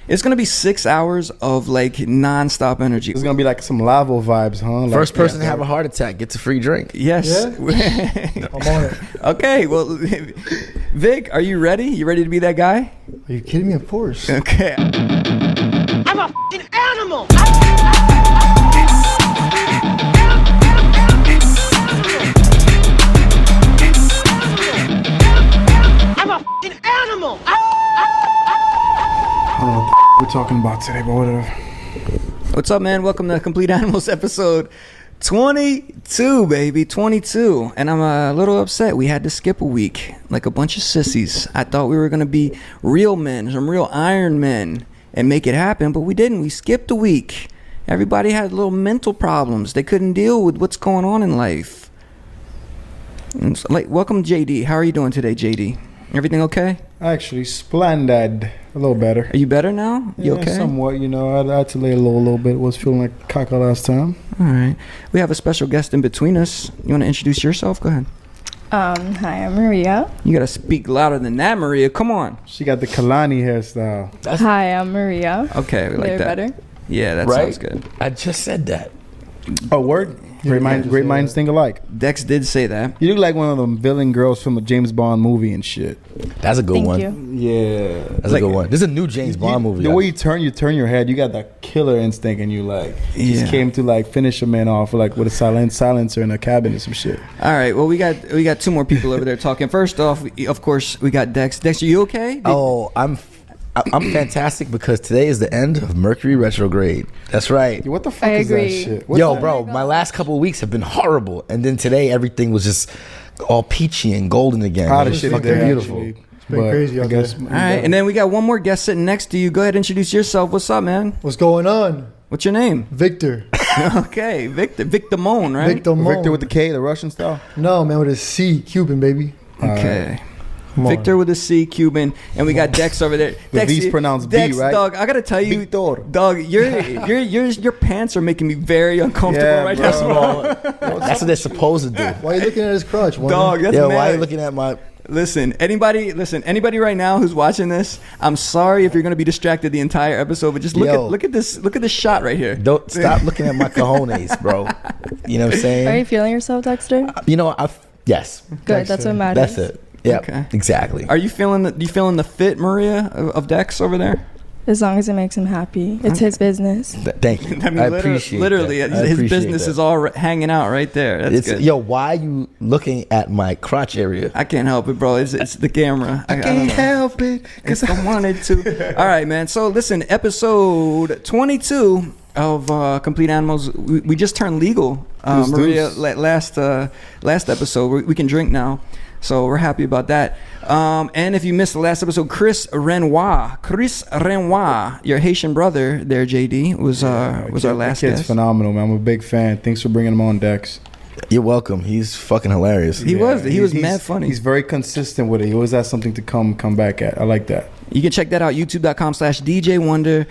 It's gonna be 6 hours of like non-stop energy. It's gonna be like some lava vibes, huh? Like, First person to have a heart attack gets a free drink. Yes. Yeah? I'm on it. Okay, well, Vic, are you ready? You ready to be that guy? Are you kidding me? Of course. Okay. I'm a f***ing animal. I'm a f***ing animal. I don't know what the we're talking about today, but whatever. What's up, man? Welcome to Complete Animals episode 22, baby. 22. And I'm a little upset. We had to skip a week like a bunch of sissies. I thought we were going to be real men, some real Iron Men, and make it happen, but we didn't. We skipped a week. Everybody had little mental problems. They couldn't deal with what's going on in life. And so, like, welcome, JD. How are you doing today, JD? Everything okay? Actually, splendid. A little better. Are you better now? You Yeah, okay? somewhat, you know. I had to lay low a little bit. Was feeling like caca last time. All right. We have a special guest in between us. You want to introduce yourself? Go ahead. Hi, I'm Maria. You got to speak louder than that, Maria. Come on. She got the Kalani hairstyle. Hi, I'm Maria. Okay, we like They're that. better. Yeah, that Right? sounds good. I just said that. Oh, word? Great minds think alike. Dex did say that. You look like one of them villain girls from a James Bond movie and shit. That's a good Thank one. you. Yeah. That's a good one. This is a new James Bond movie. The way you turn your head, you got that killer instinct, and you like Yeah. just came to like finish a man off like with a silencer in a cabin or some shit. All right. Well, we got two more people over there talking. First off, of course, we got Dex. Dex, are you okay? Oh, I'm fantastic because today is the end of Mercury retrograde. That's right. What the fuck I is agree. that shit? What's Yo, that? bro, my last couple of weeks have been horrible, and then today everything was just all peachy and golden again. How It the was shit fucking is beautiful. beautiful. been crazy I out guess. there. All right. And then we got one more guest sitting next to you. Go ahead, introduce yourself. What's up, man? What's going on? What's your name? Victor. Okay, Victor. Victor Moan, right? Victor Moan. Victor with the K, the Russian style. No, man, with a C. Cuban, baby. Okay. Come on. Victor with a C, Cuban, and we got Dex over there. The Dex, V's pronounced Dex, B, right? Dog, I gotta tell you, Victor. dog, your pants are making me very uncomfortable Yeah, right bro. now. That's what they're supposed to do. Why are you looking at his crotch? Woman? Dog, that's Yo, mad. why are you looking at my... Listen, anybody right now who's watching this, I'm sorry if you're gonna be distracted the entire episode, but just look at this shot right here. Don't stop looking at my cojones, bro. You know what I'm Are you saying? feeling yourself, Dexter? You know, yes, Good, that's what matters. that's it. Yeah, Okay. exactly. Are you feeling the fit, Maria, of Dex over there? As long as it makes him happy. It's his business. Thank you. I mean, appreciate literally, that. I his appreciate business that. is all hanging out right there. That's It's, good. yo, why are you looking at my crotch area? I can't help it, bro. It's the camera. I don't know. help it. Because I wanted to. All right, man. So listen, episode 22 of Complete Animals. We just turned legal, Deuce, Maria. deuce. Last episode, we can drink now, so we're happy about that. And if you missed the last episode, Chris Renoir, your Haitian brother, there, JD, was our last Kid's guest. phenomenal, man. I'm a big fan. Thanks for bringing him on, Dex. You're welcome. He's fucking hilarious. He was he's- mad funny. He's very consistent with it. He always has something to come back at. I like that. You can check that out, youtube.com/DJ Wonder.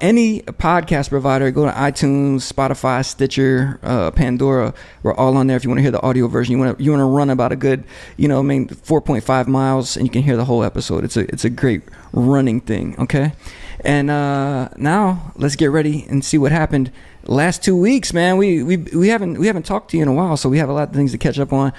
Any podcast provider, go to iTunes, Spotify, Stitcher, Pandora. We're all on there. If you want to hear the audio version, you want to run about a good, 4.5 miles, and you can hear the whole episode. It's a great running thing. Okay, and now let's get ready and see what happened. Last 2 weeks, man, we haven't talked to you in a while, so we have a lot of things to catch up on.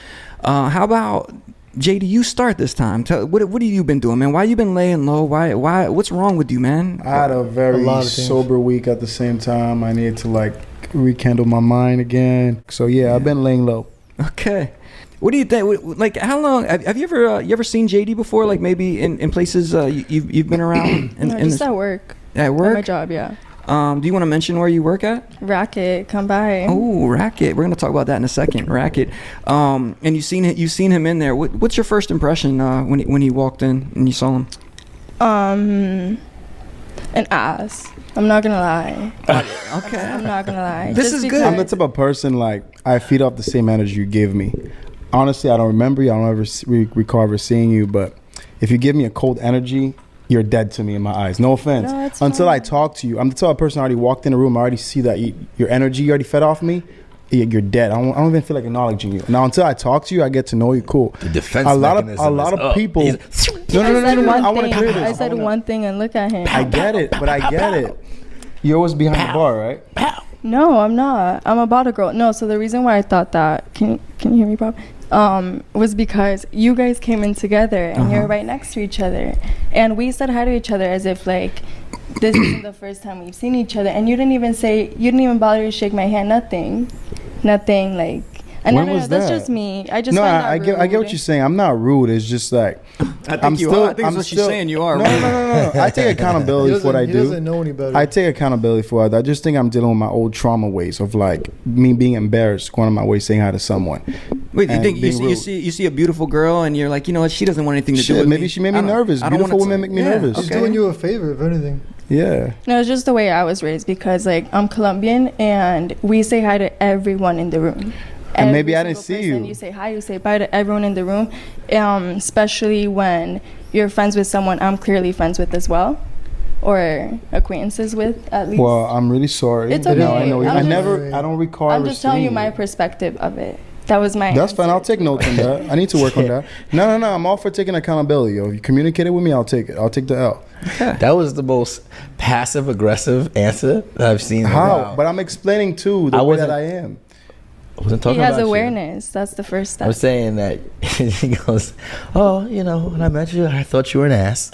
How about JD, you start this time. What have you been doing, man? Why you been laying low? Why? What's wrong with you, man? I had a very lot of things. sober week at the same time. I needed to rekindle my mind again. So yeah, I've been laying low. Okay. What do you think? Like, how long have you ever seen JD before? Like maybe in places you've been around? No, just at work. At At my work. job, yeah. Do you want to mention where you work at? Racket, come by. Oh, Racket. We're gonna talk about that in a second. Racket. And you've seen him in there. What's your first impression when he walked in and you saw him? An ass. I'm not gonna lie. Okay. I'm not gonna lie. This Just is good. because- I'm the type of person I feed off the same energy you give me. Honestly, I don't remember you. I don't ever recall ever seeing you. But if you give me a cold energy, you're dead to me in my eyes. No offense. No, it's Until fine. I talk to you, I'm the type of person I already walked in a room. I already see that your energy you already fed off me. you're dead. I don't even feel like acknowledging you. Now, until I talk to you, I get to know you. Cool. The defense a lot mechanism of is up. people. He's- No. I want to clear I this. said one thing and look at him. I get it, but I get it. You're always behind the bar, right? No, I'm not. I'm about a girl. No, so the reason why I thought that, can you hear me, Bob? Was because you guys came in together and you're right next to each other. And we said hi to each other as if like this isn't the first time we've seen each other. And you didn't even bother to shake my hand, nothing like. And When no, was that's that? just me. I just No, find that I get what rude. you're saying. I'm not rude. It's just like I think you are. I think that's what she's saying. You are. No. I take He accountability for what I doesn't, he do. doesn't know any better. I take accountability for it. I just think I'm dealing with my old trauma ways of like me being embarrassed going on my way saying hi to someone. Wait, you and think you being see, you rude. see you see a beautiful girl and you're like, you know what? She doesn't want anything to do Shit, with maybe me. she made me I don't- nervous. I don't Beautiful want it women to- make me nervous. He's okay. doing you a favor, if anything. Yeah. No, it's just the way I was raised because like I'm Colombian and we say hi to everyone in the room. And maybe Every I didn't single see person you. You say hi, you say bye to everyone in the room, especially when you're friends with someone I'm clearly friends with as well, or acquaintances with at least. Well, I'm really sorry. It's Now I okay. know. I'm I don't recall. I'm ever just telling you seeing my perspective of it. That was my. That's fine. answer. I'll take notes on that. I need to work on that. No. I'm all for taking accountability. Yo, if you communicate it with me, I'll take it. I'll take the L. That was the most passive aggressive answer that I've seen. in a How? while. But I'm explaining too the I way that wasn't- I am. I wasn't He talking has about you. awareness. That's the first step. I was saying that he goes, "Oh, you know, when I met you, I thought you were an ass."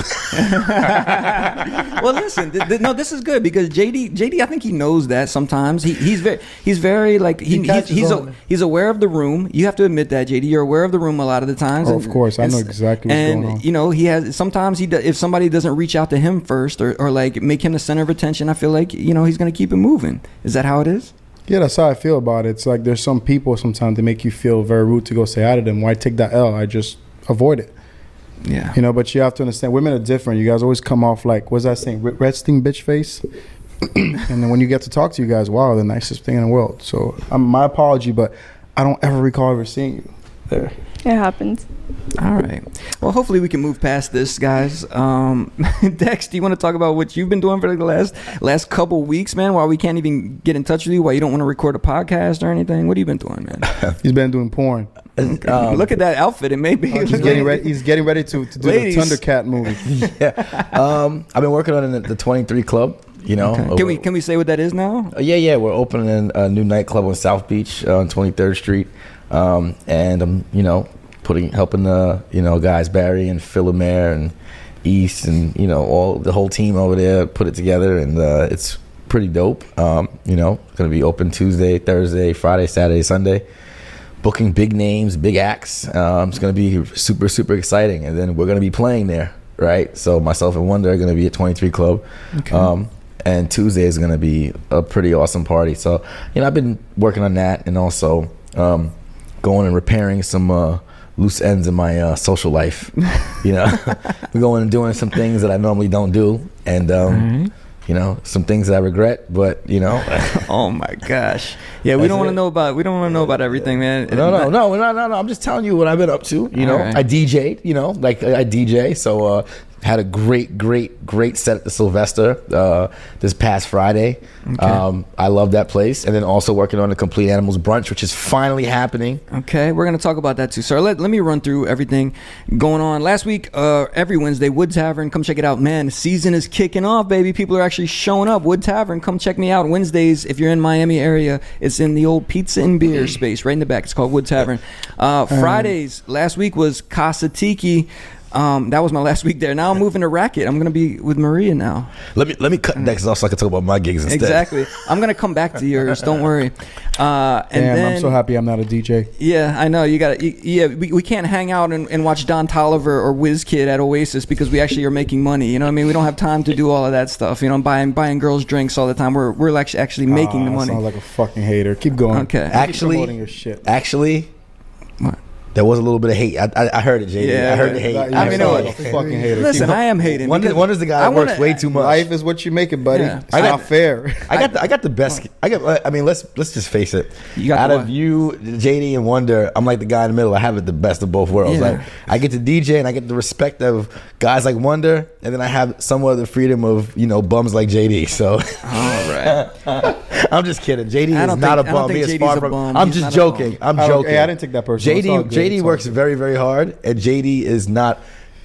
Well, listen, no, this is good because JD, I think he knows that sometimes he's very like he's aware of the room. You have to admit that, JD, you're aware of the room a lot of the times. Oh, of course, I know exactly what's and, going on. you know, he has sometimes if somebody doesn't reach out to him first or like make him the center of attention, I feel like you know he's gonna keep it moving. Is that how it is? Yeah, that's how I feel about it. It's like there's some people sometimes they make you feel very rude to go say hi to them. Why take that L? I just avoid it. Yeah. You know, but you have to understand, women are different. You guys always come off like, what's that saying? Resting bitch face. And then when you get to talk to you guys, wow, the nicest thing in the world. So my apology, but I don't ever recall ever seeing you there. It happens. All right. Well, hopefully we can move past this, guys. Dex, do you want to talk about what you've been doing for the last couple weeks, man? Why we can't even get in touch with you? Why you don't want to record a podcast or anything? What have you been doing, man? He's been doing porn. Look at that outfit. It may be. He's getting ready. He's getting ready to do Ladies. the Thundercat movie. I've been working on the 23 Club. You know, Okay. Can we say what that is now? Yeah. We're opening a new nightclub on South Beach on 23rd Street, and I'm helping the guys Barry and Philomer and East and the whole team over there put it together, and it's pretty dope. Going to be open Tuesday, Thursday, Friday, Saturday, Sunday. Booking big names, big acts. It's going to be super, super exciting, and then we're going to be playing there, right? So myself and Wonder are going to be at 23 Club. Okay. And Tuesday is going to be a pretty awesome party. So, I've been working on that and also going and repairing some loose ends in my social life. We're going and doing some things that I normally don't do. And, some things that I regret, but, Oh my gosh. Yeah, we don't want to know about everything, man. No. I'm just telling you what I've been up to. Right. I DJ'd, I DJ. So had a great set at the Sylvester this past Friday. Okay. I love that place. And then also working on the Complete Animals Brunch, which is finally happening. Okay, we're going to talk about that too. So let me run through everything going on. Last week, every Wednesday, Wood Tavern, come check it out. Man, the season is kicking off, baby. People are actually showing up. Wood Tavern, come check me out. Wednesdays, if you're in Miami area, it's in the old pizza and beer space right in the back. It's called Wood Tavern. Fridays, last week was Casa Tiki. That was my last week there. Now I'm moving to Racket. I'm gonna be with Maria now. Let me cut next off so I can talk about my gigs instead. Exactly. I'm gonna come back to yours. Don't worry. And then, I'm so happy I'm not a DJ. Yeah, I know. You got to. Yeah, we can't hang out and watch Don Tolliver or WizKid at Oasis because we actually are making money. You know what I mean? We don't have time to do all of that stuff. Buying girls drinks all the time. We're actually making the money. Sounds like a fucking hater. Keep going. Okay. Keep promoting your shit. Actually, What? there was a little bit of hate. I heard it, JD. Yeah, I heard the hate. I mean, sound it like was- a fucking hater. Listen, I am hating. because Wonder's the guy I that works wanna- way too much. Life is what you make it, buddy. Yeah. It's I not got- fair. I got the best. Let's just face it. You got Out the of what? you, JD and Wonder, I'm like the guy in the middle. I have it the best of both worlds. Yeah. Like I get to DJ and I get the respect of guys like Wonder, and then I have somewhat of the freedom of bums like JD. So All right. I'm just kidding. JD I is don't not think- a I don't bum. He think is JD's far a from. bum. I'm He's just not a joking. bum. I'm I don't- joking. hey, I didn't take that personal. It's all good. JD It's all works good. very, very hard, and JD is not.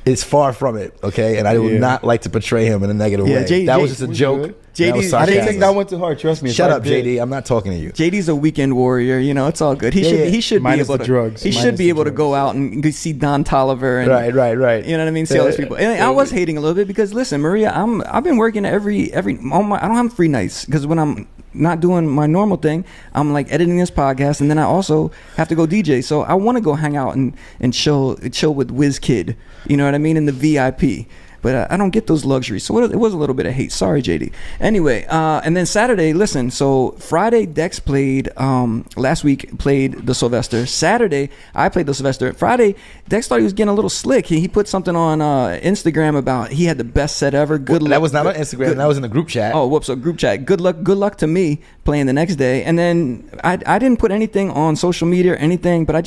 Is far from it. Okay, and I would Yeah. not like to portray him in a negative Yeah, way. that was just a we joke. good. That was JD I didn't sarcasm. take that one too hard. Trust me. If Shut I up, did- JD. I'm not talking to you. JD's a weekend warrior. You know, it's all good. He Yeah, should. yeah. He should Minus be able the to. drugs. He should Minus be the able to go drugs. out and go see Don Tolliver. And, Right. You know what I mean? See all these people. And I was hating a little bit because listen, Maria, I've been working every I don't have free nights because when I'm not doing my normal thing, I'm like editing this podcast, and then I also have to go DJ. So I want to go hang out and chill with WizKid. You know what I mean? In the VIP. But I don't get those luxuries. So it was a little bit of hate. Sorry, JD. Anyway, and then Saturday, listen. So Friday, Dex played, last week played the Sylvester. Saturday, I played the Sylvester. Friday, Dex thought he was getting a little slick. He put something on Instagram about he had the best set ever. Good luck. That was not on Instagram. That was in the group chat. Oh, whoops! So group chat. Good luck to me playing the next day. And then I didn't put anything on social media or anything, but I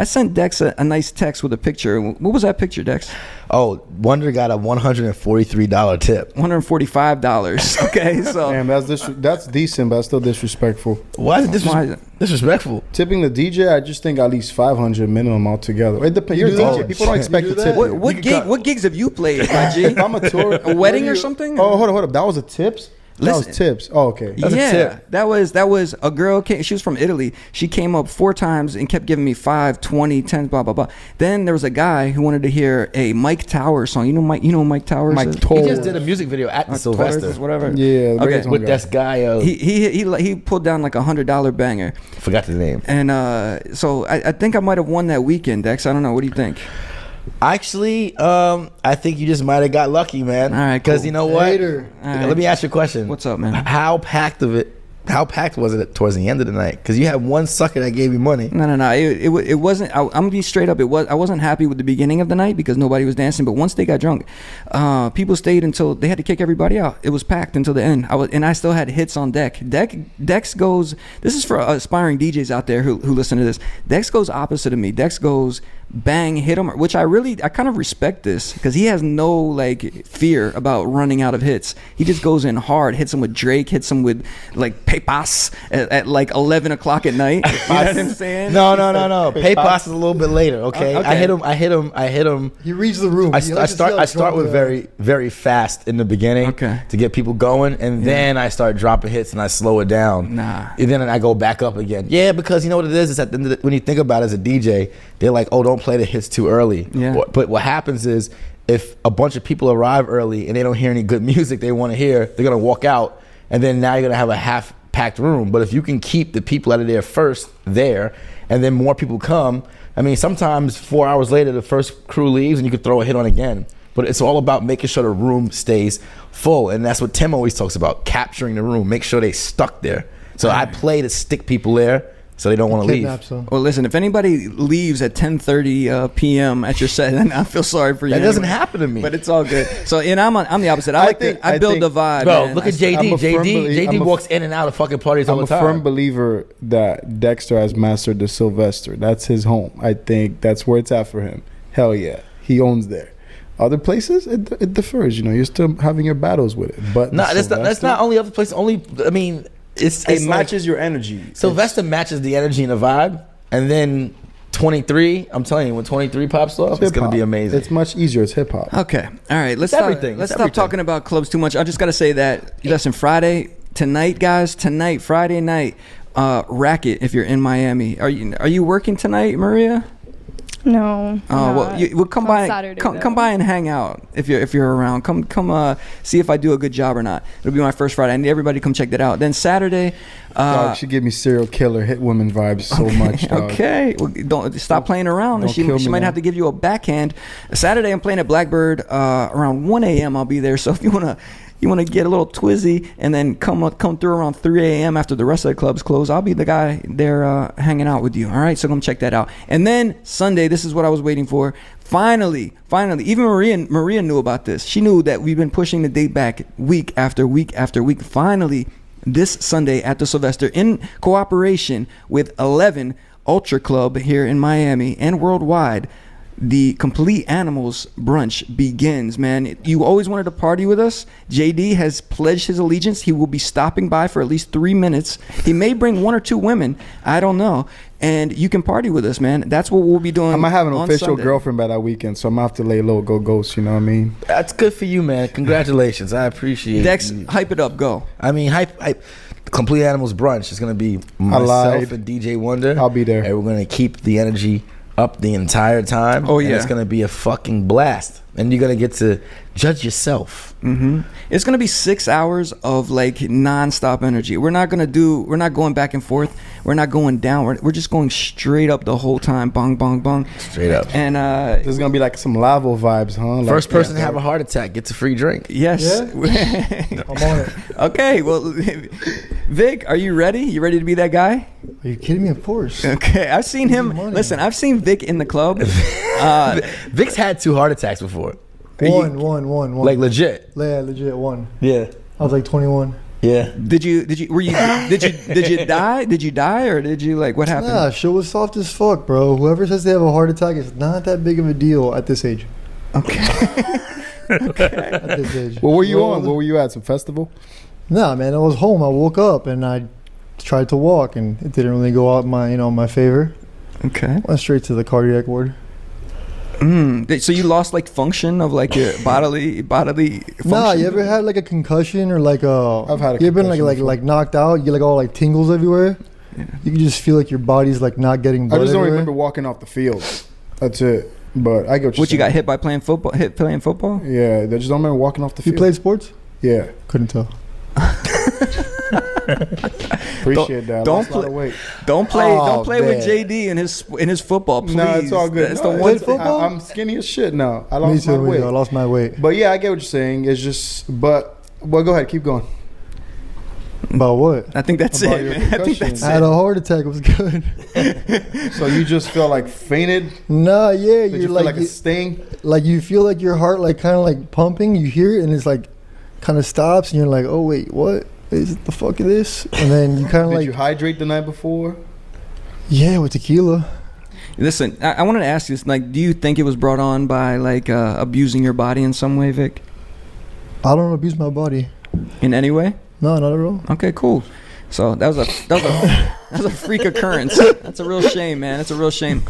sent Dex a nice text with a picture. What was that picture, Dex? Oh, Wonder got a $143 tip. $145. Okay, so Damn, that's decent, but that's still disrespectful. Why is it Why is it? disrespectful? Tipping the DJ, I just think at least 500 minimum altogether. It depends. You're a do that? DJ. People don't expect You to do tip. that? what you. what gigs have you played, my G? If I'm a tour, A wedding or something? Oh, hold up. That was a tips. That was Listen. tips. Oh, okay. That's a Yeah, tip. that was a girl. She was from Italy. She came up 4 times and kept giving me 5, 20, 10, blah blah blah. Then there was a guy who wanted to hear a Mike Towers song. You know Mike Towers. Mike is? He Towers. just did a music video at the Torres Sylvester is whatever. Yeah, the Okay. reggaeton with guy. this guy. He pulled down like $100 banger, Forgot the name. and so I think I might have won that weekend, Dex. I don't know. What do you think? Actually, I think you just might have got lucky, man. All right, Because cool. you know what? Hater. All right. Let me ask you a question. What's up, man? How packed was it towards the end of the night? Because you had one sucker that gave you money. No. It wasn't. I'm gonna be straight up. I wasn't happy with the beginning of the night because nobody was dancing. But once they got drunk, people stayed until they had to kick everybody out. It was packed until the end. I still had hits on deck. Dex goes. This is for aspiring DJs out there who listen to this. Dex goes opposite of me. Dex goes bang, hit him, which I kind of respect this because he has no like fear about running out of hits. He just goes in hard, hits him with Drake, hits him with like Pepas at like 11 o'clock at night. You know what I'm saying? No. PayPass is a little bit later. Okay. Okay. I hit him. He reads the room. I He likes to see how start with drunk very fast in the beginning, Okay. to get people going, and then I start dropping hits and I slow it down. Nah. And then I go back up again. Yeah, because you know what it is at the end of when you think about it as a DJ, they're like, oh, don't play the hits too early. Yeah. But what happens is if a bunch of people arrive early and they don't hear any good music they want to hear, they're gonna walk out, and then now you're gonna have a half packed room. But if you can keep the people out of there first there, and then more people come, I mean, sometimes 4 hours later the first crew leaves and you can throw a hit on again. But it's all about making sure the room stays full, and that's what Tim always talks about: capturing the room, make sure they stuck there. So I play to stick people there so they don't want to leave. Kidnap some. Well, listen, if anybody leaves at 10:30 p.m. at your set, then I feel sorry for you. That doesn't anyway. happen to me. But it's all good. So, and I'm the opposite. I build think- the vibe. Bro, man. look at I'm JD. a firm JD I'm a- walks in and out of fucking parties all I'm the a time. firm believer that Dexter has mastered the Sylvester. That's his home. I think that's where it's at for him. Hell yeah, he owns there. Other places, it differs. You know, you're still having your battles with it. But No, the that's Sylvester, not only other places. I mean, it's It like matches your energy. Sylvester matches the energy and the vibe, and then 23. I'm telling you, when 23 pops off, it's gonna hip-hop. be amazing. It's much easier. It's hip hop. Okay. All right. Let's It's stop, everything. Let's It's stop everything. talking about clubs too much. I just got to say that, listen, tonight, guys, Friday night, Racket, if you're in Miami. Are you working tonight, Maria? No. Oh well, we'll come by. Saturday, come though. by and hang out if you're around. Come see if I do a good job or not. It'll be my first Friday. I need everybody to come check that out. Then Saturday. Dog, she give me serial killer hit women vibes so much. Dog. Okay, well, don't stop playing around. Don't She kill me might now. have to give you a backhand. Saturday, I'm playing at Blackbird around 1 a.m. I'll be there. So if you wanna get a little twizzy and then come through around 3 a.m. after the rest of the clubs close, I'll be the guy there hanging out with you. All right, so come check that out. And then Sunday, this is what I was waiting for. Finally, even Maria knew about this. She knew that we've been pushing the date back week after week after week. Finally, this Sunday at the Sylvester, in cooperation with 11 Ultra Club here in Miami and worldwide, the Complete Animals brunch begins, man. You always wanted to party with us. JD has pledged his allegiance. He will be stopping by for at least 3 minutes. He may bring 1 or 2 women. I don't know. And you can party with us, man. That's what we'll be doing. I might have an on official Sunday. girlfriend by that weekend, so I'm gonna have to lay low, go ghost. You know what I mean? That's good for you, man. Congratulations. I appreciate Dex, it. hype it up. Go. I mean, hype. Complete Animals brunch is gonna be lied. myself and DJ Wonder. I'll be there. And we're gonna keep the energy up the entire time. Oh, and yeah. it's gonna be a fucking blast, and you're gonna get to judge yourself. It's gonna be 6 hours of like nonstop energy. We're not going back and forth. We're not going down. We're just going straight up the whole time. Bong, bong, bong. Straight up. And There's gonna be like some lavo vibes, huh? Like, First person to have a heart attack gets a free drink. yes. I'm on it. Okay. Well, Vic, are you ready? You ready to be that guy? Are you kidding me? Of course. Okay. I've seen him. Money. Listen, I've seen Vic in the club. Vic's had 2 heart attacks before. One. Like legit. Yeah, legit one. Yeah. I was like 21. Yeah. Did you die? Did you die or did you like what happened? Nah, shit was soft as fuck, bro. Whoever says they have a heart attack is not that big of a deal at this age. Okay. At this age. What were you on? What were you at? Some festival? Nah, man, I was home. I woke up and I tried to walk, and it didn't really go out my favor. Okay. Went straight to the cardiac ward. So you lost like function of like your bodily function? Nah, you ever had like a concussion or like a? I've had a You ever been concussion before. like knocked out? You get like all like tingles everywhere. Yeah. You can just feel like your body's like not getting I blood just don't everywhere. remember walking off the field. That's it. But I get What you got hit by playing football? Playing football? Yeah, I just don't remember walking off the You field. played sports? Yeah, Couldn't tell. appreciate that. don't Lost a lot play- of weight. Don't play Oh, with man. JD in his football, please. No, it's all good. That's No, the it's- one Played football? I'm skinny as shit now. I Me lost my too. weight. I lost my weight. But yeah, I get what you're saying. It's just, well, go ahead, keep going. About what? I think that's About it. your Man. I think concussion. that's I had it. a heart attack. It was good. So you just feel like fainted? Nah, yeah, Did you're you feel like like a sting? like you feel like your heart like kind of like pumping. You hear it and it's like kind of stops, and you're like, oh wait, what is the fuck is this? And then you kind of Did like, you hydrate the night before? yeah, with tequila. Listen, I wanted to ask you this. Like, do you think it was brought on by like abusing your body in some way, Vic? I don't abuse my body. In any way? No, not at all. Okay, cool. So that was a freak occurrence. That's a real shame, man. That's a real shame.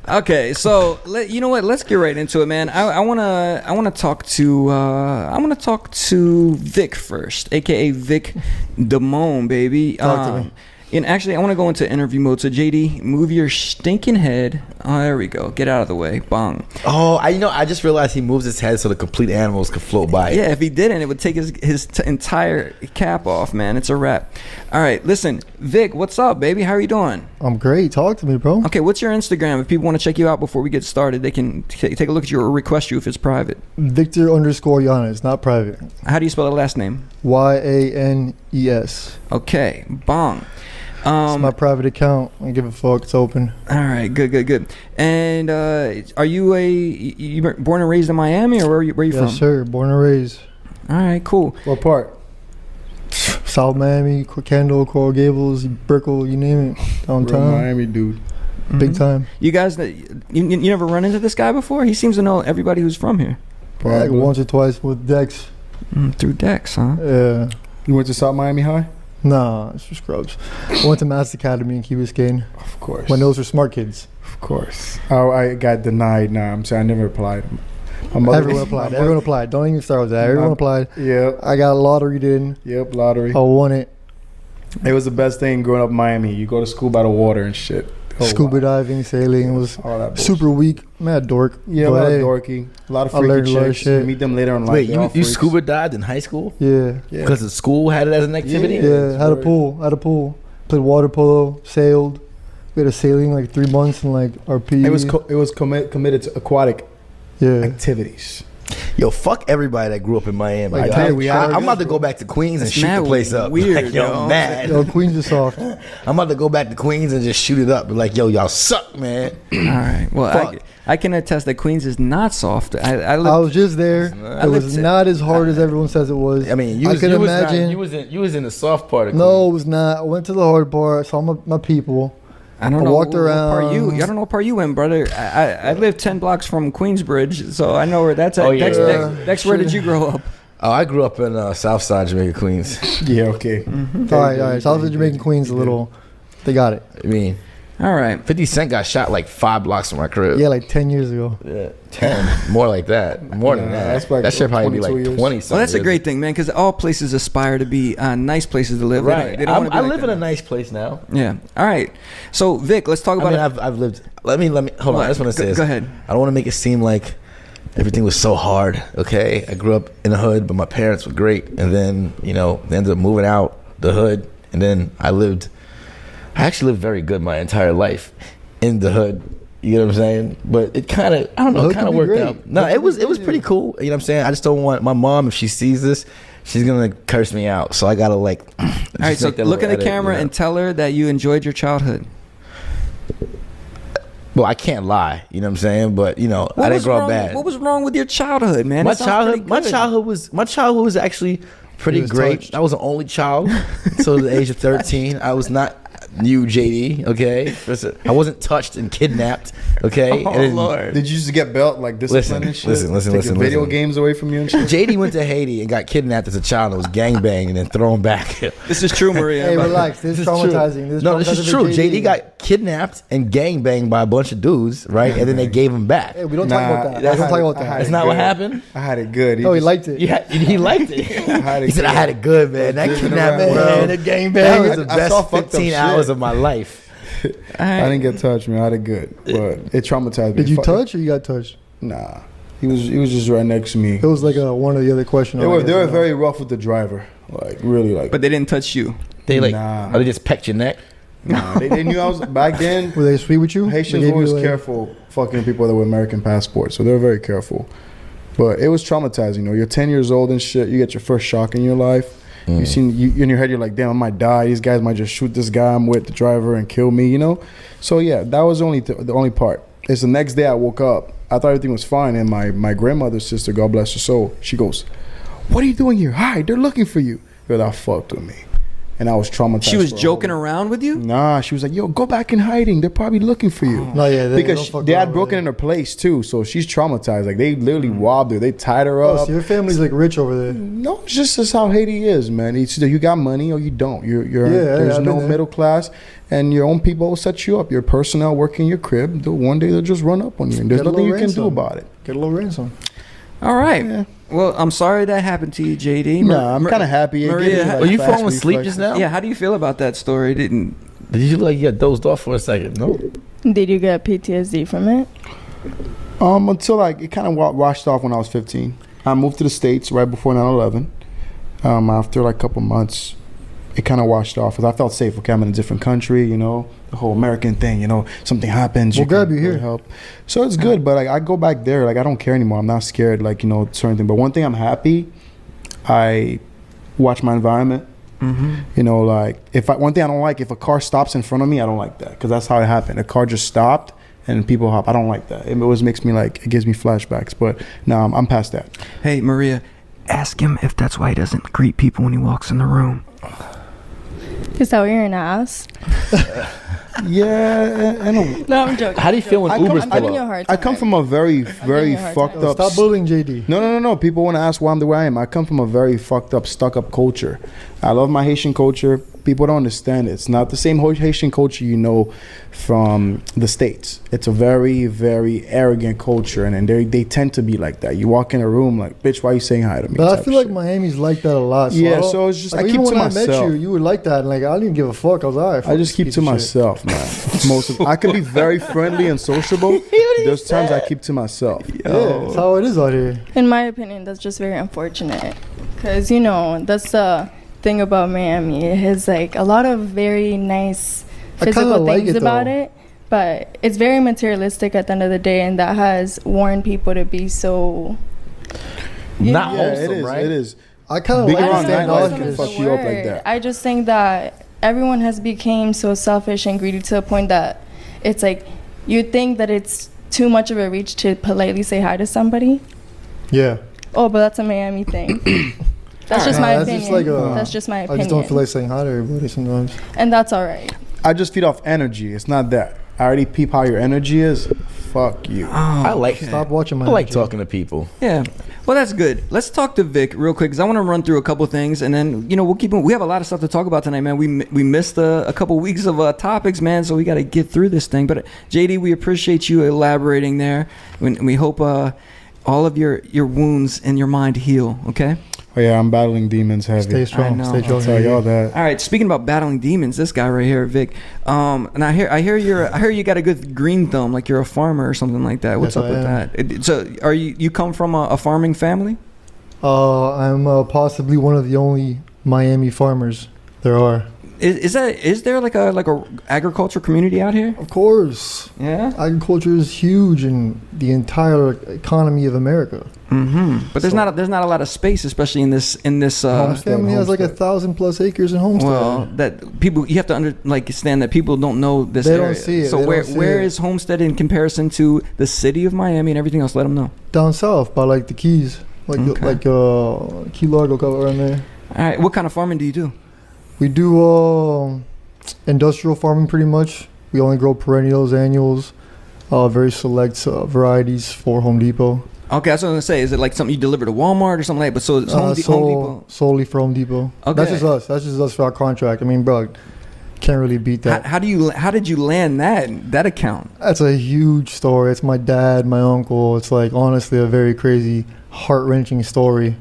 Okay, so you know what? Let's get right into it, man. I wanna talk to Vic first, aka Vic Damone, baby. Talk to me. And actually, I want to go into interview mode. So JD, move your stinking head. Oh, there we go. Get out of the way. Bong. Oh, I just realized he moves his head so the Complete Animals could float by it. Yeah, if he didn't, it would take his entire cap off, man. It's a wrap. All right, listen, Vic, what's up, baby? How are you doing? I'm great. Talk to me, bro. Okay, what's your Instagram? If people want to check you out before we get started, they can take a look at you or request you if it's private. Victor_Yanes. It's not private. How do you spell the last name? YANES. Okay, Bong. It's my private account. I don't give a fuck. It's open. All right, good. And are you were born and raised in Miami, or where are you Yes, from? sir. Born and raised. All right, cool. What part? South Miami, Kendall, Coral Gables, Brickell, you name it. Real Downtown. Miami dude. Big time. You guys, you never run into this guy before? He seems to know everybody who's from here. Like Probably. once or twice with Dex. Through Dex, huh? Yeah. You went to South Miami High? Nah, it's for scrubs. I went to Mass Academy in Key Biscayne. Of course. When those were smart kids. Of course. Oh, I got denied. Nah, I'm saying I never applied. My mother- Everyone applied. Everyone applied. Don't even start with that. Everyone applied. Yep. I got lotteried in. Yep. Lottery. I won it. It was the best thing growing up in Miami. You go to school by the water and shit. Oh, Scuba wow. diving, sailing. It was All that bullshit. super weak. Mad dork. Yeah, a But lot hey, of dorky. A lot of I freaky learned a lot of chicks. shit. You meet them later in life. Wait, they're all you freaks. scuba dived in high school? Yeah. Yeah. Because the school had it as an activity? Yeah, had a very- pool. Had a pool. Played water polo. Sailed. We had a sailing like 3 months in like our PE. It was committed to aquatic yeah. activities. Yo, fuck everybody that grew up in Miami. Like, Yo, dude, we had- I'm about to go back to Queens and That's shoot the mad place up. weird, Like, yo, yo. mad. Yo, Queens is soft. I'm about to go back to Queens and just shoot it up. Be like, yo, y'all suck, man. All right. Well, Fuck. I can attest that Queens is not soft. I I lived, was just there. I It was lived- not as hard as everyone says it was. I mean, I could you was not- imagine. you was in the soft part of Queens. No, it was not. I went to the hard part. Saw my people. I don't I know walked what part you. around. I don't know what part you in, brother. I live 10 blocks from Queensbridge, so I know where that's at. Oh, yeah. Dex, where did you grow up? Oh, I grew up in Southside Jamaica, Queens. Yeah, okay. All right. South of Jamaican Queens, a little. They got it. I mean, All right. 50 Cent got shot like 5 blocks from my crib. Yeah, like 10 years ago. Yeah, 10. More like that. More than Yeah, that. that's like That should probably be 22 like years. 20 Well, something. that's a great thing, man, because all places aspire to be nice places to live. Right. They don't wanna be I like live that. in a nice place now. Yeah. All right. So, Vic, let's talk I about mean, I've lived. Let me. Hold on. I just want to say this. Go ahead. I don't want to make it seem like everything was so hard. Okay, I grew up in the hood, but my parents were great, and then they ended up moving out the hood, and then I actually lived very good my entire life in the hood. You know what I'm saying? But it kind of, I don't know, The it hood kind of can be worked great. out. No, it was pretty cool. You know what I'm saying? I just don't want my mom, if she sees this, she's gonna curse me out. So I gotta like. All right. So, look in the camera and and tell her that you enjoyed your childhood. Well, I can't lie. You know what I'm saying? But I didn't was grow wrong, up bad. What was wrong with your childhood, man? my It sounds pretty childhood good. my childhood was actually pretty He was great. touched. I was the only child until the age of 13. I was not you, JD. Okay, I wasn't touched and kidnapped. Okay, Oh, and then Lord. Did you just get belt like discipline and shit? listen, Video listen. games away from you and shit. JD went to Haiti and got kidnapped as a child and was gangbanged and then thrown back. This is true, Maria. Hey, relax. This is traumatizing. This Is true. JD got kidnapped and gangbanged by a bunch of dudes, right? And then they gave him back. Hey, we don't talk about that. that's Don't talk about I had that. That's it not what good. happened. I had it good. Oh, he liked it. Yeah, he liked it. had it He said, "I good. had it good, man. That Living kidnapping, around, man, bro. the gangbang was the I saw best fucked up 15 shit. hours of my life." I didn't get touched, man. I had it good, but it traumatized me. Did you Fuck- touch or you got touched? Nah, he was just right next to me. It was like one of the other questions. They were very rough with the driver, like really like. But they didn't touch you. They Nah. they just pecked your neck. Nah, they knew I was back then. Were they sweet with you? They Haitians gave you, always like- careful fucking people that with American passports, so they're very careful. But it was traumatizing. You're 10 years old and shit. You get your first shock in your life. You in your head, you're like, damn, I might die. These guys might just shoot this guy I'm with, the driver, and kill me. So yeah, that was the only part. It's the next day I woke up. I thought everything was fine, and my grandmother's sister, God bless her soul, she goes, "What are you doing here? Hi, they're looking for you." Yo, that fucked with me, and I was traumatized. She was for a joking whole- around with you? Nah, she was like, "Yo, go back in hiding. They're probably looking for you." No, yeah, they Because don't fuck they had around broken with in her place too, so she's traumatized. Like they literally robbed her. They tied her up. Oh, so your family's like rich over there. No, it's just that's how Haiti is, man. It's either you got money or you don't. Yeah, There's I've no been there. middle class, and your own people will set you up. Your personnel work in your crib. One day they'll just run up on you, and there's Get a nothing you little can do ransom. about it. Get a little ransom. All right. Yeah. Well, I'm sorry that happened to you, JD. Nah, I'm kind of happy. It Maria, gave me, how- Were you fast falling asleep reflexes. just now? Yeah, how do you feel about that story? Did you look like you got dozed off for a second? No. Did you get PTSD from it? Until it kind of washed off when I was 15. I moved to the States right before 9/11. After like a couple months, it kind of washed off because I felt safe. Okay, I'm in a different country, the whole American thing, something happens. We'll grab can you here. Help. So it's good, but I go back there. Like I don't care anymore. I'm not scared. Certain thing. But one thing I'm happy, I watch my environment. One thing I don't like, if a car stops in front of me, I don't like that because that's how it happened. A car just stopped and people hop. I don't like that. It always makes me it gives me flashbacks. But no, I'm past that. Hey, Maria, ask him if that's why he doesn't greet people when he walks in the room. Is that what you're an ass? Yeah, I know. No, I'm joking. How do you feel when I come- Ubers I'm pull giving you a up? hard I time. come from a very, very you a hard fucked time. up. Stop bullying JD. No. People want to ask why I'm the way I am. I come from a very fucked up, stuck up culture. I love my Haitian culture. People don't understand it. It's not the same Haitian culture from the States. It's a very, very arrogant culture, and they tend to be like that. You walk in a room like, bitch, why are you saying hi to me? But I type feel of like shit. Miami's like that a lot. So Yeah, I don't- so it's just- I keep even to when I myself. met you were like that. And I didn't even give a fuck. I was alright. I just keep to myself, man. I can be very friendly and sociable. There's times I keep to myself. Yeah, that's how it is out here. In my opinion, that's just very unfortunate. Because, that's the thing about Miami. It has, a lot of very nice I kinda physical like things it, about though. it. But it's very materialistic at the end of the day. And that has warned people to be so... Not Yeah, wholesome, it is. right? It is. I kind of Being like around the nightlife standoff can because fuck you up like that. I just think that everyone has become so selfish and greedy to the point that it's you think that it's too much of a reach to politely say hi to somebody. yeah. Oh, but that's a Miami thing. That's just Nah, my that's opinion. just like That's just my I opinion. just don't feel like saying hi to everybody sometimes. And that's all right. I just feed off energy. It's not that. I already peep how your energy is. Fuck you. I like Stop watching my I like energy. talking to people. Yeah. Well, that's good. Let's talk to Vic real quick because I want to run through a couple things, and then we'll keep. We have a lot of stuff to talk about tonight, man. We missed a couple weeks of topics, man, so we got to get through this thing. But JD, we appreciate you elaborating there. We hope all of your wounds in your mind heal. Okay. Oh yeah, I'm battling demons heavy. Stay strong. know. Stay I'll strong. tell y'all that. All right. Speaking about battling demons, this guy right here, Vic. And I hear you got a good green thumb, like you're a farmer or something like that. What's Yes, up with I that? So, are you come from a farming family? I'm possibly one of the only Miami farmers there are. Is there like a agriculture community out here? Of course, Yeah. agriculture is huge in the entire economy of America. Mm-hmm. But there's So- not a lot of space, especially in this. My family has like 1,000+ acres in Homestead. Well, that people you have to understand that people don't know this They area. don't see it. So They where don't see where it. is Homestead in comparison to the city of Miami and everything else? Let them know. Down south by like the Keys, Okay. Key Largo cover around there. All right. What kind of farming do you do? We do industrial farming pretty much. We only grow perennials, annuals, very select varieties for Home Depot. Okay, that's what I was gonna say. Is it like something you deliver to Walmart or something like that? But so it's Home Depot. Solely for Home Depot. Okay. That's just us. That's just us for our contract. I mean, bro, can't really beat that. How did you land that account? That's a huge story. It's my dad, my uncle. It's like honestly a very crazy, heart-wrenching story.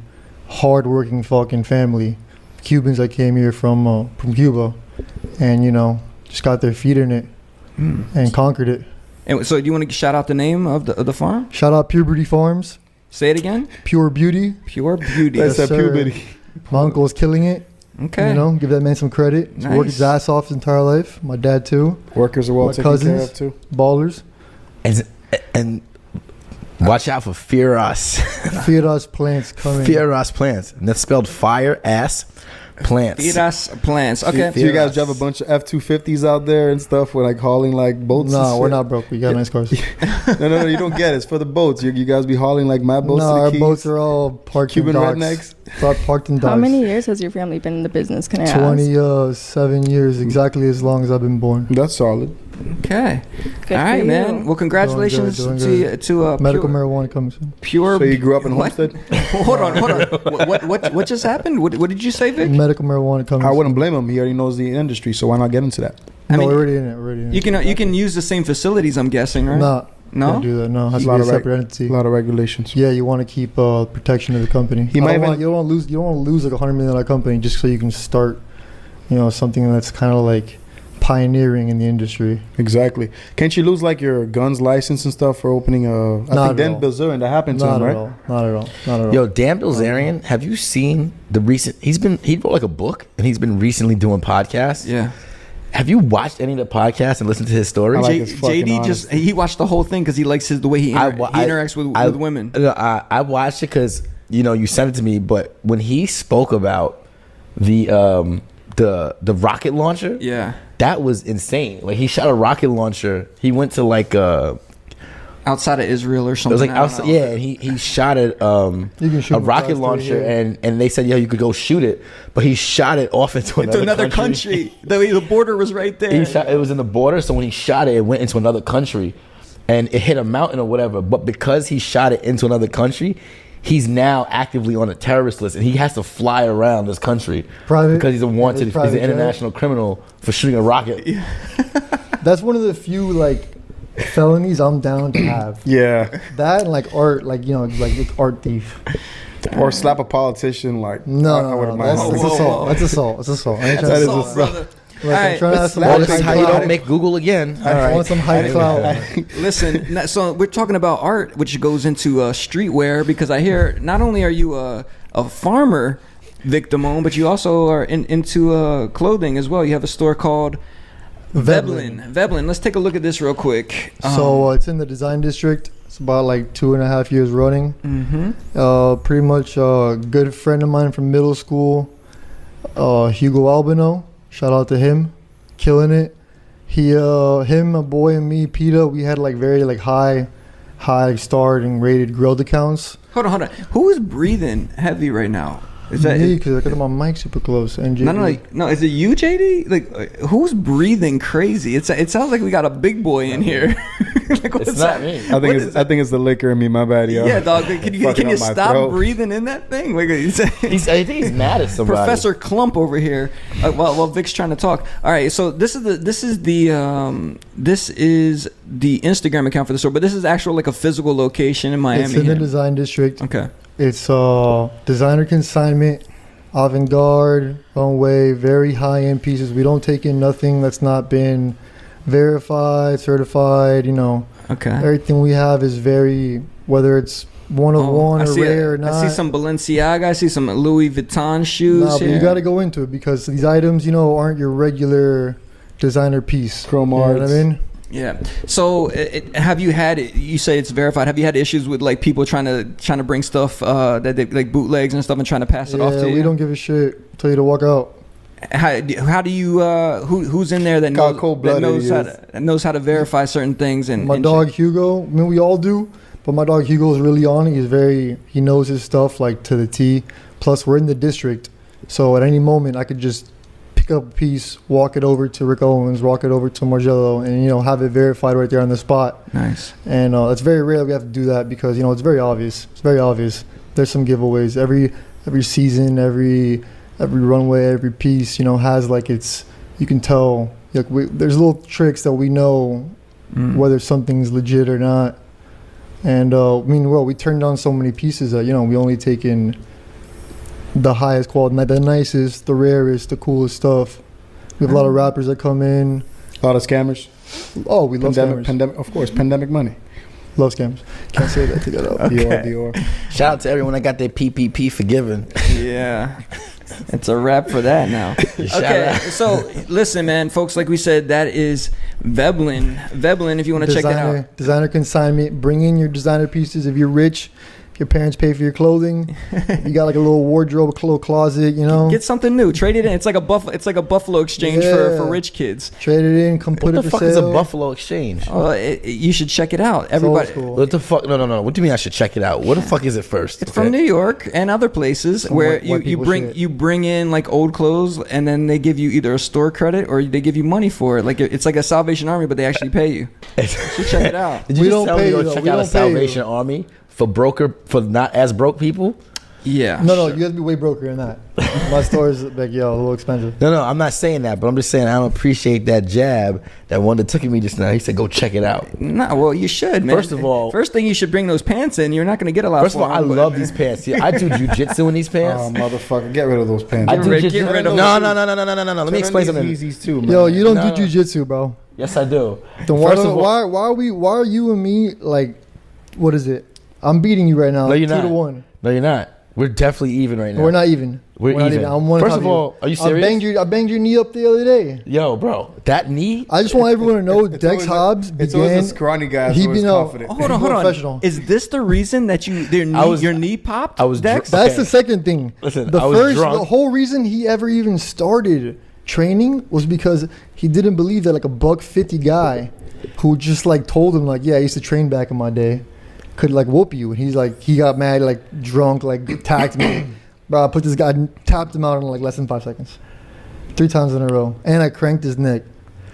Hard-working fucking family. Cubans that came here from Cuba, and just got their feet in it and conquered it. And so, do you want to shout out the name of the farm? Shout out Pure Beauty Farms, Say it again. Pure Beauty. Pure Beauty. That's Yes, that sir. puberty. My uncle is killing it. Okay. Give that man some credit. He's worked his Nice. ass off his entire life. My dad too. Workers are well My taken care cousins. of too. Ballers. And watch out for Fear Us. Feed us plants coming. Fear Us plants. And that's spelled fire ass plants. Feed us plants. Okay. So you guys drive a bunch of F-250s out there and stuff with like hauling like boats? No, and we're shit? not broke. We got nice cars. No, you don't get it. It's for the boats. You guys be hauling like mad boats No, to the our Keys? boats are all parked Cuban in docks. rednecks? Parked in docks. How many years has your family been in the business? Can I ask? 27 years, exactly as long as I've been born. That's solid. Okay. Good All right, for man. you. Well, congratulations Doing to good. to Medical pure, marijuana comes in. pure. So you grew up in What? Homestead? Hold on. What just happened? What did you say, Vic? Medical marijuana comes I wouldn't blame him. He already knows the industry, so why not get into that? I No, mean, we're already in it. We're already in it. You can use the same facilities, I'm guessing, right? No, No? can't do that. No, it has A to lot be a of separate entity. A lot of regulations. Yeah, you want to keep protection of the company. He might even- you don't want to lose. You don't want to lose like $100 million company just so you can start, something that's kind of like pioneering in the industry. Exactly. Can't you lose like your guns license and stuff for opening a? I Not think at Dan all. Bilzerian, that happened to Not him, at right? all. Not at all. Not at all. Yo, Dan Bilzerian, have you seen the recent? He wrote like a book, and he's been recently doing podcasts. Yeah. Have you watched any of the podcasts and listened to his stories? I like J- his fucking JD just he watched the whole thing because he likes the way he interacts with women. I watched it because you sent it to me, but when he spoke about the rocket launcher, Yeah. that was insane. Like he shot a rocket launcher. He went to like Outside of Israel or it something. was like I don't outside, know. yeah, and he shot it You can shoot a from rocket fast launcher, here. and they said you could go shoot it, but he shot it off into Another country. The border was right there. He shot it was in the border, so when he shot it, it went into another country, and it hit a mountain or whatever. But because he shot it into another country, he's now actively on a terrorist list, and he has to fly around this country Private- because he's a wanted, he's private an jet. international criminal for shooting a rocket. That's one of the few like felonies I'm down to have. Yeah. That and like art, like art thief. Or slap a politician like. No, I no, wouldn't no, mind. that's Whoa, assault. whoa. That's assault. That's assault. I ain't That trying is to assault. brother. Like, I'm Alright, trying to have some Well, high this is how you clout. don't make Google again. I want some high clout. Listen, so we're talking about art, which goes into streetwear, because I hear not only are you a farmer, Vic Damone, but you also are into clothing as well. You have a store called Veblen. Let's take a look at this real quick. So it's in the design district. It's about like 2.5 years running. Pretty much a good friend of mine from middle school, Hugo Albino. Shout out to him, killing it. Him, a boy, and me, Peta. We had like very like high starred and rated grilled accounts. Hold on. Who is breathing heavy right now? Is that Me, because I got my mic super close. And no? Is it you, JD? Like, who's breathing crazy? It sounds like we got a big boy in here. Like, It's not me. I think it's the liquor in me. My bad, yo. Yeah, dog. Can you Fucking up my stop throat. breathing in that thing? Like, I think he's mad at somebody. Professor Clump over here. While Vic's trying to talk. All right, so this is the Instagram account for the store, but this is actual like a physical location in Miami. It's in the here. design district. Okay. It's designer consignment, avant-garde, runway, very high-end pieces. We don't take in nothing that's not been verified, certified. Okay. Everything we have is very, whether it's one of one or rare or not. I see some Balenciaga. I see some Louis Vuitton shoes. Nah, but you got to go into it because these items, aren't your regular designer piece. Chrome You know what I arts. mean? Yeah. So, have you had? You say it's verified. Have you had issues with like people trying to bring stuff that they like bootlegs and stuff and trying to pass it off to you? Yeah, we don't give a shit. Tell you to walk out. How do you who's in there that How knows, cold-blooded that knows how to verify certain things and My and dog shit? Hugo, I mean we all do, but my dog Hugo is really on it. He knows his stuff like to the T. Plus we're in the district, so at any moment I could just pick up a piece, walk it over to Rick Owens, walk it over to Margello, and have it verified right there on the spot. Nice. And it's very rare that we have to do that because it's very obvious. It's very obvious. There's some giveaways every season, every runway, every piece, has like you can tell. Like there's little tricks that we know whether something's legit or not. And we turned down so many pieces that we only take in the highest quality, the nicest, the rarest, the coolest stuff. We have a lot of rappers that come in. A lot of scammers. Oh, we love scammers. Pandemic, of course. Pandemic money. Love scammers. Can't say that. Take that out. Dior. Shout out to everyone that got their PPP forgiven. Yeah. It's a wrap for that now. Okay, so listen, man, folks. Like we said, that is Veblen. Veblen, if you want to check that out. Designer consignment. Bring in your designer pieces. If you're rich, your parents pay for your clothing. You got like a little wardrobe, a little closet. Get something new. Trade it in. It's like a Buffalo exchange for rich kids. Trade it in. Come put What it the for fuck is a sale. Buffalo Exchange? You should check it out. It's Everybody. old school. What the fuck? No. What do you mean I should check it out? What the fuck is it first? It's from New York and other places Some where white you people bring shit. you bring in like old clothes and then they give you either a store credit or they give you money for it. Like it's like a Salvation Army, but they actually pay you. You should check it out. Did you We just don't tell me pay to you, go though. check We out a don't pay you. Salvation Army for not as broke people? Yeah. No, you have to be way broker than that. My store is like, a little expensive. No, I'm not saying that, but I'm just saying I don't appreciate that jab that one that took at me just now. He said, "Go check it out." No, well, you should, man. First of all- first thing you should bring those pants in. You're not going to get a lot. First of all, for I them, but- love these pants. I do jujitsu in these Oh, pants. motherfucker. Get rid of those pants. I do rid- jiu- get rid of no. those. Let me explain something. Yeezys too, man. Yo, you don't No. do jujitsu, bro. Yes, I do. Then First of all- why are you and me like, what is it? I'm beating you right now. No, you're 2 not. to 1. No, you're not. We're definitely even right now. We're not even. We're not even. I'm one First top of all, are you I serious? banged your knee up the other day. Yo, bro, that knee. I just want everyone to know It's Dex always Hobbs It's always began. the scrawny guy. he He's been always out- confident. Hold on. Professional. Is this the reason that your knee popped? I was Dex? dr- That's Okay. the second thing. Listen, the I was drunk. the whole reason he ever even started training was because he didn't believe that like a $150 guy who just like told him like, yeah, I used to train back in my day, could like whoop you. And he's like, he got mad, like drunk, like attacked me. Bro, I put this guy, tapped him out in like less than 5 seconds. 3 times in a row. And I cranked his neck.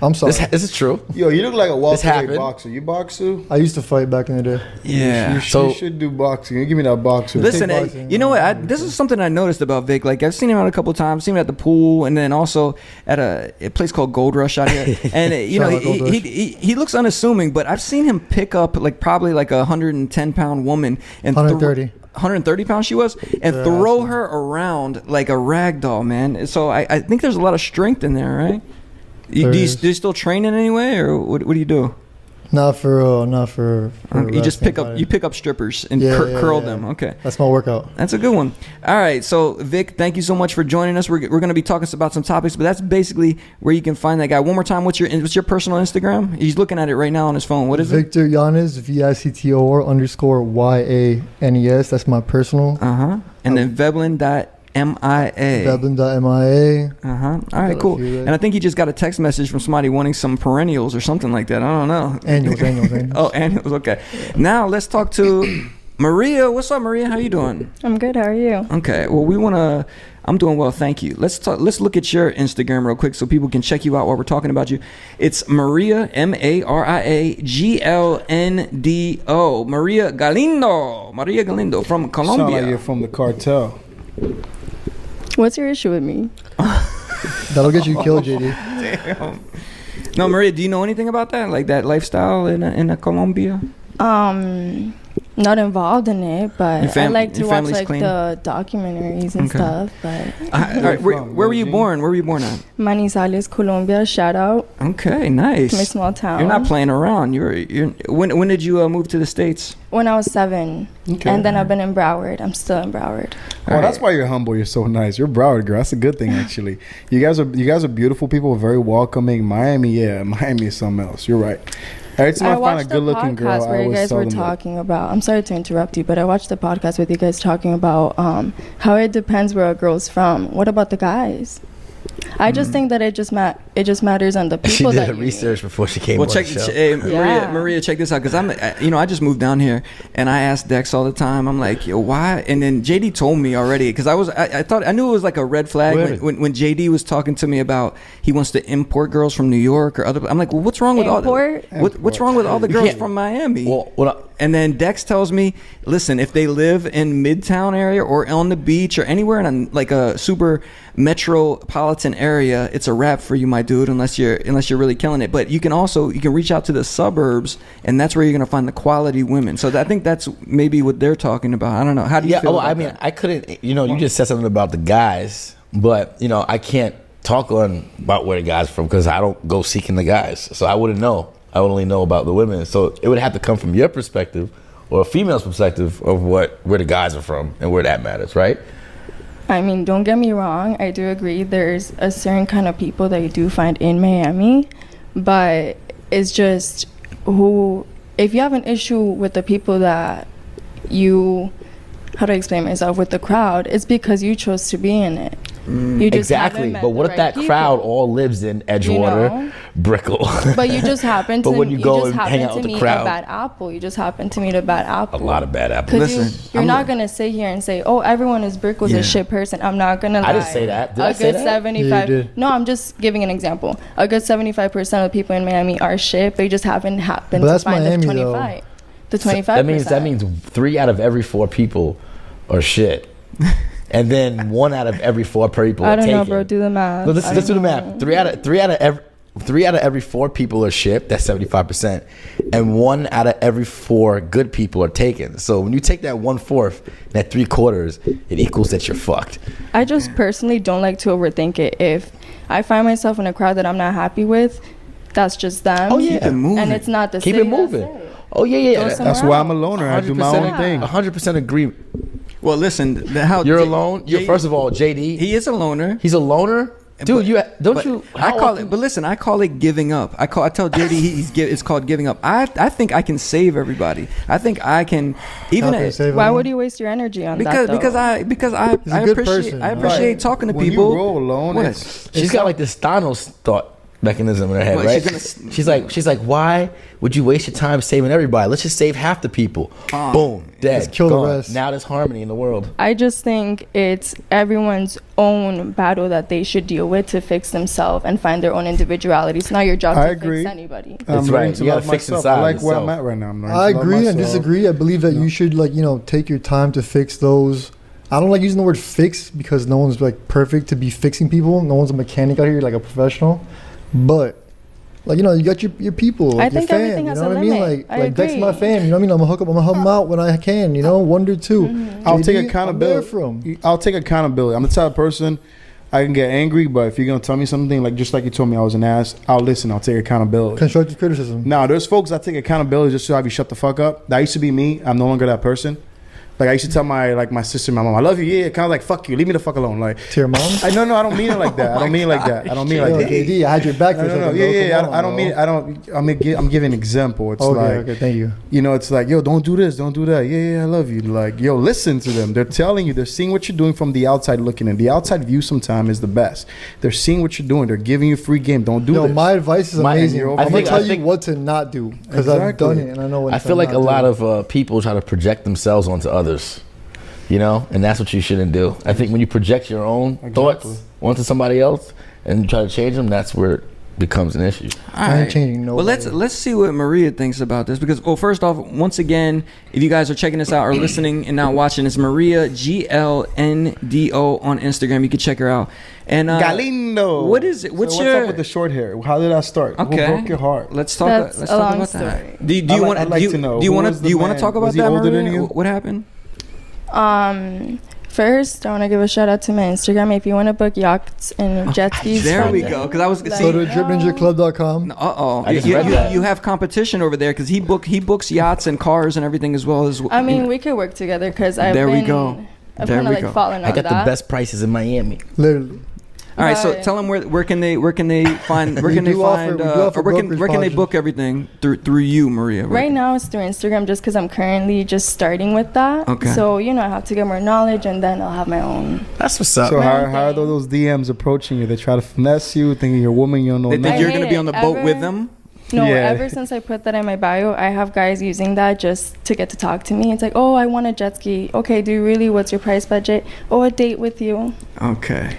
I'm sorry. This is true. Yo, you look like a welterweight happened. boxer. You box, Sue? I used to fight back in the day. Yeah. You So- should do boxing. You give me that boxer. Listen, Kickboxing. you know what? This is something I noticed about Vic. Like I've seen him out a couple times. Seen him at the pool, and then also at a place called Gold Rush out here. And Shout out Gold Rush. he looks unassuming, but I've seen him pick up like probably like a 110-pound woman and 130. 130 pounds she was, and Yeah, throw her around like a rag doll, man. So I think there's a lot of strength in there, right? Do you still train in any way, or what do you do? Not for You just wrestling, pick up strippers and Yeah, curl yeah. them. Okay. That's my workout. That's a good one. All right, so Vic, thank you so much for joining us. We're going to be talking about some topics, but that's basically where you can find that guy. One more time, what's your personal Instagram? He's looking at it right now on his phone. What is it? Victor Yanes, VICTOR_YANES. That's my personal. And then Veblen.mia. Veblen.mia. All right, cool. Got a few there. And I think he just got a text message from somebody wanting some perennials or something like that. I don't know. Annuals. Oh, annuals. Okay. Now let's talk to Maria. What's up, Maria? How you doing? I'm good. How are you? Okay. Well, I'm doing well, thank you. Let's look at your Instagram real quick so people can check you out while we're talking about you. It's Maria, MariaGalindo. Maria Galindo from Colombia. Sound like you're from the cartel. What's your issue with me? That'll get you killed, JD. Damn. No, Maria, do you know anything about that? Like that lifestyle in Colombia? Not involved in it, but I like to watch like clean? the documentaries and stuff. But All right, where were you born? Where were you born at? Manizales, Colombia. Shout out. Okay, nice. My small town. You're not playing around. When did you move to the States? When I was 7, Okay. and then I've been in Broward. I'm still in Broward. Oh, that's why you're humble. You're so nice. You're Broward girl. That's a good thing, actually. You guys are beautiful people. Very welcoming. Miami is something else. You're right. Every time I find a watched the good-looking girl, podcast I where you always guys tell were them that. talking about. I'm sorry to interrupt you, but I watched the podcast with you guys talking about how it depends where a girl's from. What about the guys? I just think that it just matters on the She people did that her you research before she came Well, on check, the show. hey, Yeah. Maria, check this out. Because I just moved down here, and I ask Dex all the time. I'm like, yo, why? And then JD told me already, because I thought I knew it was like a red flag when JD was talking to me about he wants to import girls from New York or other. I'm like, well, what's wrong with Import? what's wrong with all the girls Yeah. from Miami? Well, And then Dex tells me, listen, if they live in Midtown area or on the beach or anywhere in like a super metropolitan area, it's a wrap for you, my dude, unless you're really killing it. But you can reach out to the suburbs, and that's where you're gonna find the quality women. So I think that's maybe what they're talking about. I don't know. How do you feel about that? I couldn't. You just said something about the guys, but I can't talk about where the guys from because I don't go seeking the guys, so I wouldn't know. I would only know about the women. So it would have to come from your perspective or a female's perspective of where the guys are from and where that matters, right? I mean, don't get me wrong. I do agree there's a certain kind of people that you do find in Miami, but it's just if you have an issue with the people that how do I explain myself, with the crowd, it's because you chose to be in it. You just Exactly. haven't met But what the if right that crowd people. all lives in Edgewater, Brickell? But you just happen to But when you go and hang out to with the meet crowd- a bad apple. You just happen to meet a bad A apple. lot of bad apples. Because you're not gonna sit here and say, "Oh, everyone is Brickell's a shit person." I'm not gonna lie. I didn't say that. Did I a say good that? 75. Yeah, you did. No, I'm just giving an example. A good 75% of the people in Miami are shit. They just haven't happened But to that's find Miami, the though. 25. The 25%. That means 3 out of every 4 people are shit. And then 1 out of every 4 people I are don't taken. know, bro. Do the math. No, let's I do the don't math. know. 3 out of every 4 people are shit. That's 75%, and 1 out of every 4 good people are taken. So when you take that 1/4, that 3/4, it equals that you're fucked. I just personally don't like to overthink it. If I find myself in a crowd that I'm not happy with, that's just them. Oh, yeah. Keep it moving. And it's not the Keep city, it moving. that's it. Oh yeah. Go somewhere That's why I'm a else. loner. I do my own thing. 100% agree. Well, listen, how You're alone. First of all, JD. he is a loner. He's a loner, dude. I call it. But listen, I call it giving up. I tell JD it's called giving up. I think I can save everybody. I think I can even Okay, save Why them. would you waste your energy on because that? Though? because I a good appreciate person. I appreciate talking to When you people. roll alone, What? She's got like this Thanos thought mechanism in her head, What, right? she's She's like, why would you waste your time saving everybody? Let's just save half the people. Boom, dead. Let's kill the gone. rest. Now there's harmony in the world. I just think it's everyone's own battle that they should deal with to fix themselves and find their own individuality. It's not your job I to agree. fix anybody. I'm That's learning right. to You gotta love fix myself. inside I like where I'm yourself. at right now. I'm learning I to love agree and myself. disagree. I believe that you should take your time to fix those. I don't like using the word fix because no one's like perfect to be fixing people. No one's a mechanic out here like a professional. But you got your people, I like your think fam. everything You has know a what I mean? limit. I Like Dex agree. my fam. You know what I mean? I'm gonna help them out when I can. Wonder too. I'll JD, take I'm accountability. there from. I'll take accountability. I'm the type of person I can get angry, but if you're gonna tell me something, like just like you told me I was an ass, I'll listen. I'll take accountability. Constructive criticism. Now, there's folks that take accountability just to have you shut the fuck up. That used to be me. I'm no longer that person. Like I used to tell my sister, my mom, I love you. Yeah, kind of like fuck you, leave me the fuck alone. Like To your mom? I don't mean it like that. I don't mean it like that. I don't mean it like Yo, that. JD, I had your back for a No, second. yeah. bro. Come I don't on, mean. bro. I don't. I'm giving an example. It's Okay, like, okay, thank you. you know, it's like, yo, don't do this, don't do that. Yeah, I love you. Like, yo, listen to them. They're telling you. They're seeing what you're doing from the outside looking in. The outside view sometimes is the best. They're seeing what you're doing. They're giving you free game. Don't do Yo, this. my advice is My- amazing. I I'm gonna think- tell I think- you what to not do because I've Exactly. done it and I know what I feel like not a lot do. of people try to project themselves onto others, you know, and that's what you shouldn't do. I think when you project your own thoughts onto somebody else and try to change them, that's where it becomes an issue. All I ain't right. changing Well, nobody. let's see what Maria thinks about this because, well, first off, once again, if you guys are checking this out or listening and not watching, it's Maria GLNDO on Instagram. You can check her out. And Galindo. what is it? What's so your up with the short hair? How did I start? Okay. Who broke your heart? Let's talk. That's Let's a talk long about story. that. Do you want? I'd like to know. Do you Who want was to? the Do you want man? to talk about Was he that, older than Maria? you? What happened? First, I want to give a shout out to my Instagram. If you want to book yachts and jet skis, There from we me, go. Because I was let Go see. to me know. dripninjaclub.com. I just read that. You have competition over there because he books yachts and cars and everything as well as. I mean, we could work together because I've There we been. go. I've There kind we of go. like fallen on I got that. the best prices in Miami. Literally. All right, so But- tell them where can they find We do offer or where can they brokerage book everything through you, Maria? Right now, it's through Instagram just because I'm currently just starting with that. Okay. So, I have to get more knowledge and then I'll have my own. That's what's up. So Man, how are those DMs approaching you? They try to finesse you, thinking you're a woman you don't know. They think nothing. I you're hate gonna be it. on the boat with Ever- them. No, Yeah. ever since I put that in my bio, I have guys using that just to get to talk to me. It's like, oh, I want a jet ski. Okay, do you really? What's your price budget? Oh, a date with you. Okay.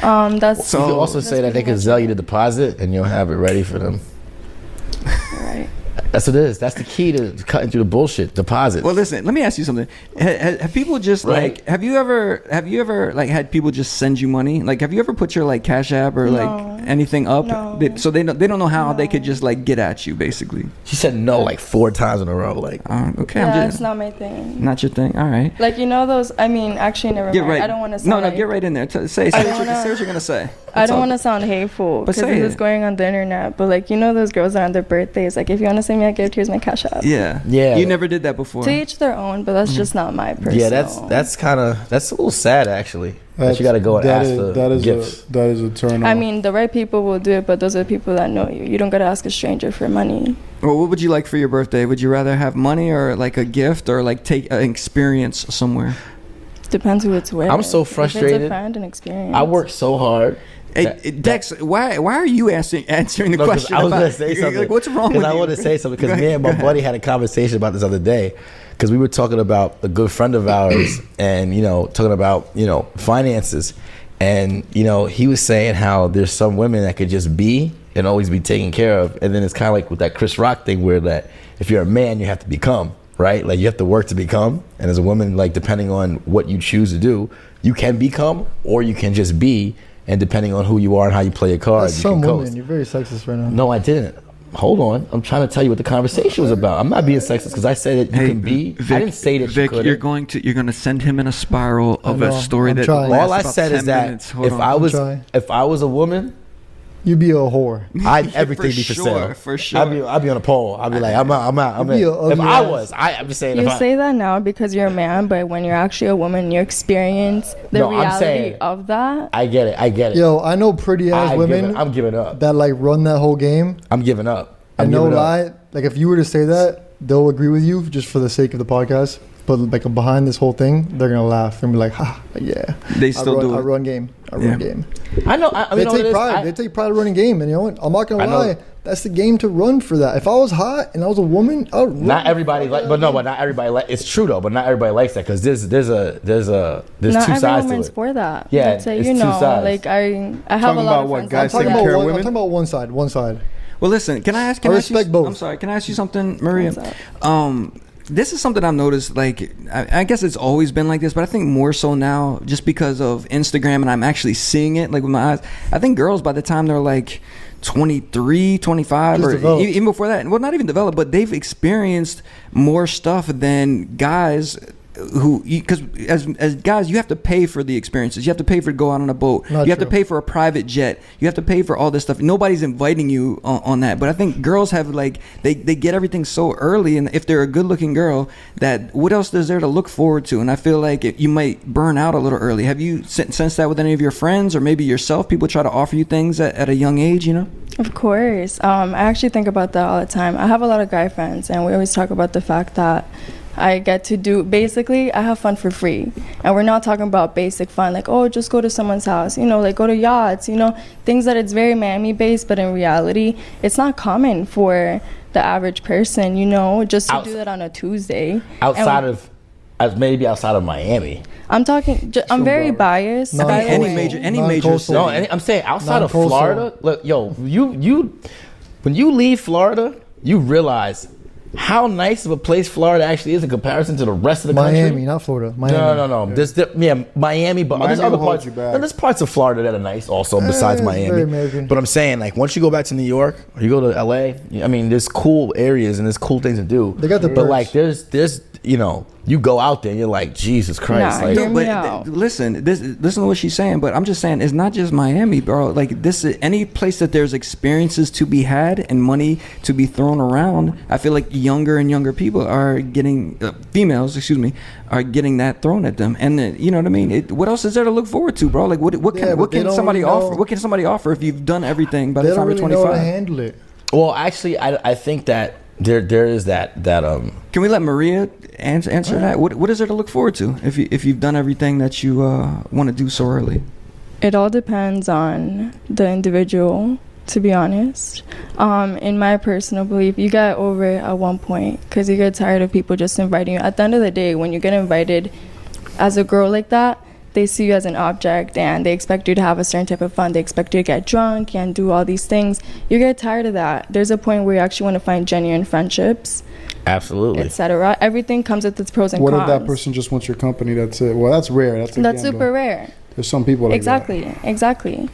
That's So- You could also that's say that they pretty could much sell it. you the deposit and you'll have it ready for them. Right. That's what it is. That's the key to cutting through the bullshit. Deposit. Well, listen. Let me ask you something. Have people just Right. like? Have you ever like had people just send you money? Like, have you ever put your like Cash App or No. like anything up? No. So they don't know how they could No. just like get at you, basically. She said no like 4 times in a row. Like, Okay, Yeah, I'm it's just not my thing. not your thing. All right. Like those. I mean, actually, never Get mind. right. I don't want to. No, get right in there. Say I what don't wanna- say what you're gonna say. I don't want to sound hateful But because say this is it. going on the internet. But like those girls that are on their birthdays. Like if you want to send me a gift, here's my Cash App. Yeah. Yeah. You never did that before. To each their own, but that's just not my personal. yeah, that's a little sad actually. That you got to go and That ask is- for that is gifts. that is a turn on. I mean, the right people will do it, but those are the people that know you. You don't gotta ask a stranger for money. Well, what would you like for your birthday? Would you rather have money or like a gift or like take an experience somewhere? Depends who it's with. I'm so If it's frustrated. a friend and experience. I work so hard. Hey, That- Dex, why are you answering the No, 'cause question? I was about- gonna say something. Like, what's wrong with you? I want to say something Go because ahead, me and go my ahead. buddy had a conversation about this other day because we were talking about a good friend of ours and talking about finances and he was saying how there's some women that could just be and always be taken care of, and then it's kind of like with that Chris Rock thing where that if you're a man you have to become, right? Like you have to work to become, and as a woman, like depending on what you choose to do, you can become or you can just be. And depending on who you are and how you play your cards, That's you some can women. coast. You're very sexist right now. No, I didn't. Hold on. I'm trying to tell you what the conversation was about. I'm not being sexist because I said that you can be. I didn't say that Vic, you couldn't. you're going to send him in a spiral of I a know. story I'm that trying. lasts All I about said 10 is that minutes. Hold if on. trying. I was a woman, You be a whore. I'd everything For be for sure, sale. for sure. I'd be on a pole. I'd be like, I'm out. You'd be a If ugly I ass. was, I'm just saying. You if I, say that now because you're a man, but when you're actually a woman, you experience the No, I'm reality saying- of that. I get it. Yo, I know pretty ass women I'm giving up. that like run that whole game. I'm giving up. I'm And no giving up. lie, like if you were to say that, they'll agree with you just for the sake of the podcast. But like behind this whole thing, they're gonna laugh and be like, "Ha, yeah." They still do I it. run game. I Yeah. run game. I know. I They mean, take pride. They take pride in running game, and you know what? I'm not I gonna know. lie. That's the game to run for that. If I was hot and I was a woman, I would run Not the everybody fuck like, out but of no, that but not everybody like. It's true though, but not everybody likes that because there's Not two every sides to woman's it. for that. Yeah, Let's say, it's two sides. like I have Talking a lot about of what, friends. guys that I'm do taking talking that. care of about women? I'm talking about one side. One side. Well, listen, can I ask? I respect both. I'm sorry. Can I ask you something, Maria? What's up? This is something I've noticed. Like, I guess it's always been like this, but I think more so now, just because of Instagram, and I'm actually seeing it like with my eyes. I think girls, by the time they're like 23, 25, Just or developed. even before that, well, not even developed, but they've experienced more stuff than guys because as guys, you have to pay for the experiences. You have to pay for to go out on a boat. Not you have to true. pay for a private jet. You have to pay for all this stuff. Nobody's inviting you on that. But I think girls have like they get everything so early, and if they're a good looking girl, that what else is there to look forward to? And I feel like you might burn out a little early. Have you sensed that with any of your friends or maybe yourself? People try to offer you things at a young age, you know? Of course. I actually think about that all the time. I have a lot of guy friends, and we always talk about the fact that I get to do, basically, I have fun for free. And we're not talking about basic fun, like, oh, just go to someone's house, you know, like go to yachts, you know, things that it's very Miami-based, but in reality, it's not common for the average person, you know, just to do that on a Tuesday. Outside of Miami. I'm talking, I'm very biased. No, by the any way. major Non-coastal. city. No, I'm saying outside of Non-coastal. Florida. Look, yo, you when you leave Florida, you realize how nice of a place Florida actually is in comparison to the rest of the country. Miami, not Florida. Miami. No. Miami, but there's Miami other will hold parts. you back. No, there's parts of Florida that are nice also besides it's Miami. very American. But I'm saying, like, once you go back to New York or you go to LA, I mean, there's cool areas and there's cool things to do. They got the but perks. like, there's you know, you go out there and you're like, Jesus Christ, Nah, like, hear me But out. listen to what she's saying. But I'm just saying, it's not just Miami, bro. Like this, any place that there's experiences to be had and money to be thrown around. I feel like younger and younger people are getting females, are getting that thrown at them. And you know what I mean? What else is there to look forward to, bro? Like what Yeah, what but they can don't somebody really offer? know- What can somebody offer if you've done everything by They the don't time really you're know how to 25? handle it. well, actually, I think that there is that Can we let Maria answer that? What is there to look forward to if you've done everything that you want to do so early? It all depends on the individual, to be honest. In my personal belief, you get over it at one point because you get tired of people just inviting you. At the end of the day, when you get invited as a girl like that, they see you as an object and they expect you to have a certain type of fun. They expect you to get drunk and do all these things. You get tired of that. There's a point where you actually want to find genuine friendships, absolutely. etc. Everything comes with its pros and What cons. if that person just wants your company? That's it. Well, that's rare. That's That's super rare. There's some people like Exactly.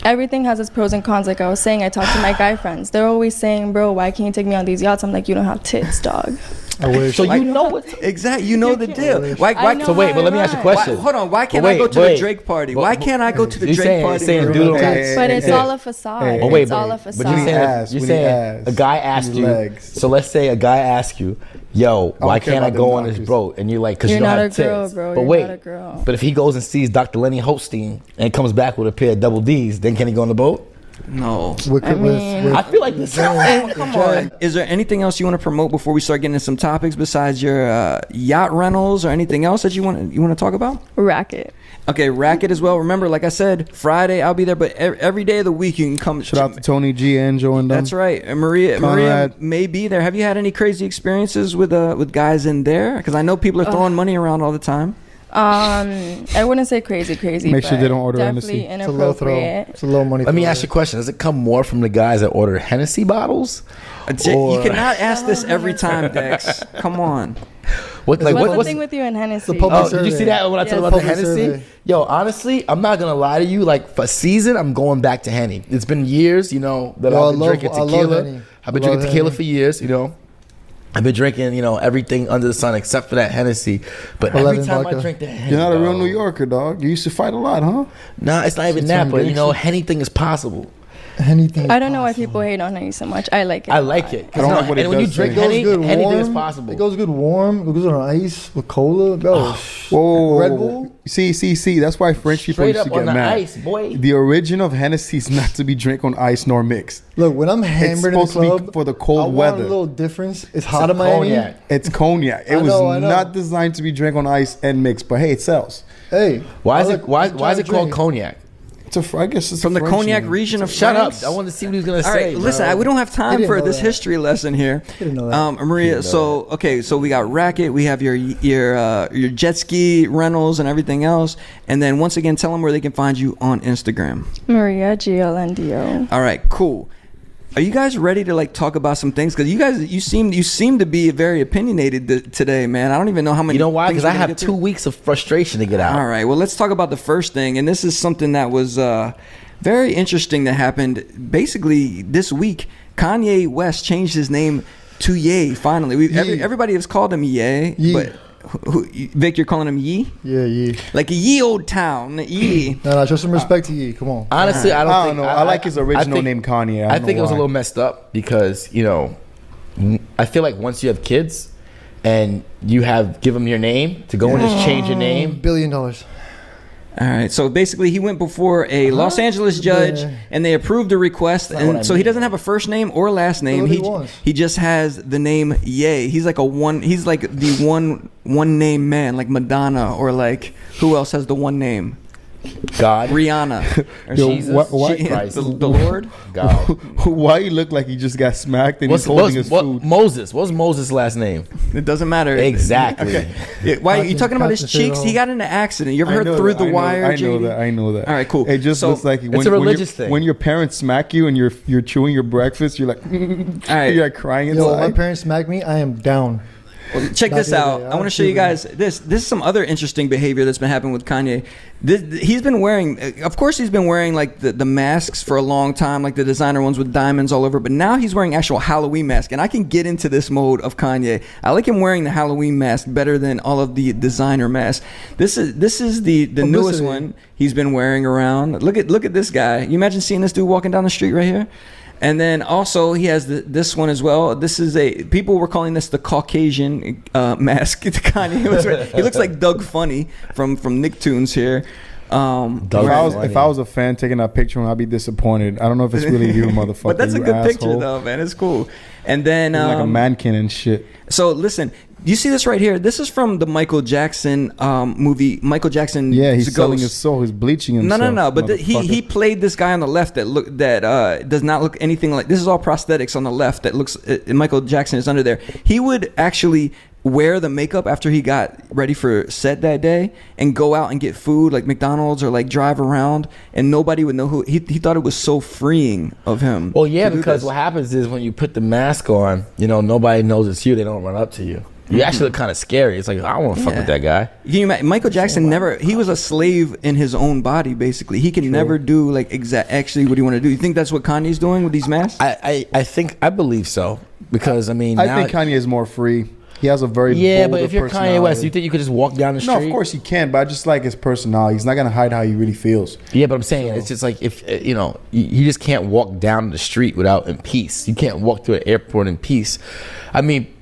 Everything has its pros and cons. Like I was saying, I talk to my guy friends. They're always saying, bro, why can't you take me on these yachts? I'm like, you don't have tits, dog. I wish. So you know what? Exactly, you know the deal. Why? I know So wait, but let me how ask you a it runs. question. Hold on. Why can't But I go wait, to the wait. Drake party? But- Why can't I go to the you Drake saying- party? saying bro? dude don't Hey, have- But it's hey, all a facade. hey, Oh, wait, It's all a but facade. you're saying, ass, you're we saying ass, a guy asked we you. legs. So let's say a guy asked you, "Yo, why care can't I about go them on this doctors. boat?" And you're like, "Cause You're you don't not have a girl, tits." bro. But You're wait, not a girl. but if he goes and sees Dr. Lenny Holstein and comes back with a pair of double D's, then can he go on the boat? No. I mean- I feel like this. Come on. Is there anything else you want to promote before we start getting into some topics besides your yacht rentals or anything else that you want to talk about? Racket. Okay, Racket as well. Remember, like I said, Friday I'll be there, but every day of the week you can come. Shout out to Tony G, Angel, and them. That's right. And Maria Conrad. may be there. Have you had any crazy experiences with guys in there? Because I know people are throwing money around all the time. I wouldn't say crazy. Make sure but they don't order definitely Hennessy. It's a low throw. inappropriate. It's a low money. Let me throw. ask you a question: does it come more from the guys that order Hennessy bottles? You Or- cannot ask this every time, Dex. Come on. What like What's what, the thing with you and Hennessy? The public Oh, did you see survey. that when I Yes. told about the Public Hennessy? survey. Yo, honestly, I'm not gonna lie to you. Like for season, I'm going back to Henny. It's been years, you know, that Yo, I've been drinking I love tequila. Henny. I've been I love drinking tequila Henny. for years, you know. I've been drinking, you know, everything under the sun except for that Hennessy. But every 11 time I vodka. drink that Henny, You're not a real dog, New Yorker, dog. You used to fight a lot, huh? Nah, it's not even Shit that, turned but you know, gangster. anything is possible. Anything. I don't know why people hate on Henny so much. I like it. I a like lot. it. I don't No, like what it and when you does drink to It goes Henny, good anything is warm. possible. It goes good warm. It goes on ice with cola. Bro. Whoa. Red Bull? See. That's why French people Straight used to up on get the mad. ice, boy. The origin of Hennessy is not to be drink on ice nor mixed. Look, when I'm It's hammered in the supposed to be club, for the I cold want weather. a little difference. It's hot in a Miami. cognac. It's cognac. It I know. was not designed to be drank on ice and mixed, but hey, it sells. Hey, Why is I it like- why I'm is it trying called to drink cognac? I guess it's From a the French cognac name. region of Shut up! France? I want to see what he's gonna All say. right, listen, we don't have time didn't for know this that. history lesson here. didn't know that. Maria, so okay, so we got Racket, we have your jet ski rentals and everything else, and then once again, tell them where they can find you on Instagram. Maria GLNDO. All right, cool. Are you guys ready to like talk about some things? Because you seem to be very opinionated today, man. I don't even know how many. You know why? things Because I we're gonna have get 2 weeks of frustration to get out. All right. Well, let's talk about the first thing, and this is something that was very interesting that happened basically this week. Kanye West changed his name to Ye. Finally, Ye. everybody has called him Ye, Ye. but Vic, you're calling him Yee? Yeah, Yee. Like a ye old town, Yee. No, show some respect to Yee. Come on. Honestly, I don't think. know. I like his original name, Kanye. I think it was a little messed up because, you know, I feel like once you have kids and you give them your name to go and just change your name. $1 billion. All right, so basically he went before a Los Angeles judge and they approved the request, and so he doesn't have a first name or last name. He just has the name Ye. He's like he's like the one name man, like Madonna, or like who else has the one name? God, Rihanna, or Jesus, Christ, the Lord. God. Why he look like he just got smacked and What's he's holding his food? Moses. What's Moses' last name? It doesn't matter. Exactly. Okay. Yeah, why are you talking about his cheeks? He got in an accident. You ever heard Through the Wire? I know that. All right, cool. It just looks like it's a religious thing. When your parents smack you and you're chewing your breakfast, you're like, all right. you're like crying inside. Yo, my parents smack me, I am down. Well, check this out. I want to show you guys this. This is some other interesting behavior that's been happening with Kanye. He's been wearing, of course, he's been wearing like the masks for a long time, like the designer ones with diamonds all over. But now he's wearing actual Halloween mask, and I can get into this mode of Kanye. I like him wearing the Halloween mask better than all of the designer masks. This is the newest one he's been wearing around. Look at this guy. You imagine seeing this dude walking down the street right here. And then also he has this one as well. This is people were calling this the Caucasian mask. Kanye he looks like Doug Funny from Nicktoons here. If I was a fan taking that picture, I'd be disappointed. I don't know if it's really you, motherfucker. But that's a good picture though, man. It's cool. And then like a mannequin and shit. So listen, you see this right here? This is from the Michael Jackson movie. Michael Jackson. Yeah, he's selling his soul. He's bleaching himself. No. But he played this guy on the left that does not look anything like. This is all prosthetics on the left that looks. Michael Jackson is under there. He would actually wear the makeup after he got ready for set that day and go out and get food like McDonald's or like drive around, and nobody would know who he thought it was so freeing of him. Well, yeah, because what happens is when you put the mask on, you know, nobody knows it's you. They don't run up to you. You actually look kind of scary. It's like, I don't want to fuck with that guy. Michael Jackson he was a slave in his own body, basically. He can never do like actually what he want to do. You think that's what Kanye's doing with these masks? I believe so, because I mean, I think Kanye is more free. He has a very but if you're Kanye West, you think you could just walk down the street? No, of course you can, but I just like his personality. He's not gonna hide how he really feels. Yeah, but I'm saying it's just like if you know, you just can't walk down the street without in peace. You can't walk through an airport in peace. I mean.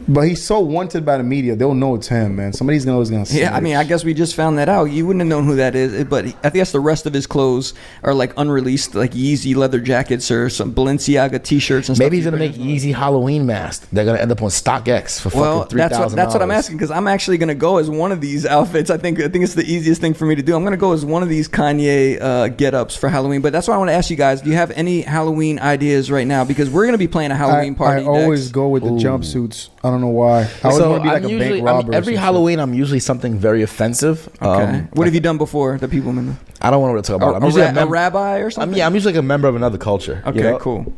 But he's so wanted by the media, they'll know it's him, man. Somebody's always gonna see. Yeah, I mean, I guess we just found that out. You wouldn't have known who that is, but I guess the rest of his clothes are like unreleased, like Yeezy leather jackets or some Balenciaga T-shirts and stuff. Maybe he's gonna make Yeezy Halloween masks. They're gonna end up on StockX for fucking $3,000. That's what I'm asking, because I'm actually gonna go as one of these outfits. I think it's the easiest thing for me to do. I'm gonna go as one of these Kanye get-ups for Halloween. But that's what I want to ask you guys. Do you have any Halloween ideas right now? Because we're gonna be playing a Halloween party. I always go with the jumpsuits. I don't know why. I always want to be like a bank robber. Every Halloween, I'm usually something very offensive. Okay. What have you done before that people remember? I don't want to talk about. I'm usually a rabbi or something. I'm usually like a member of another culture. Okay, you know? Cool.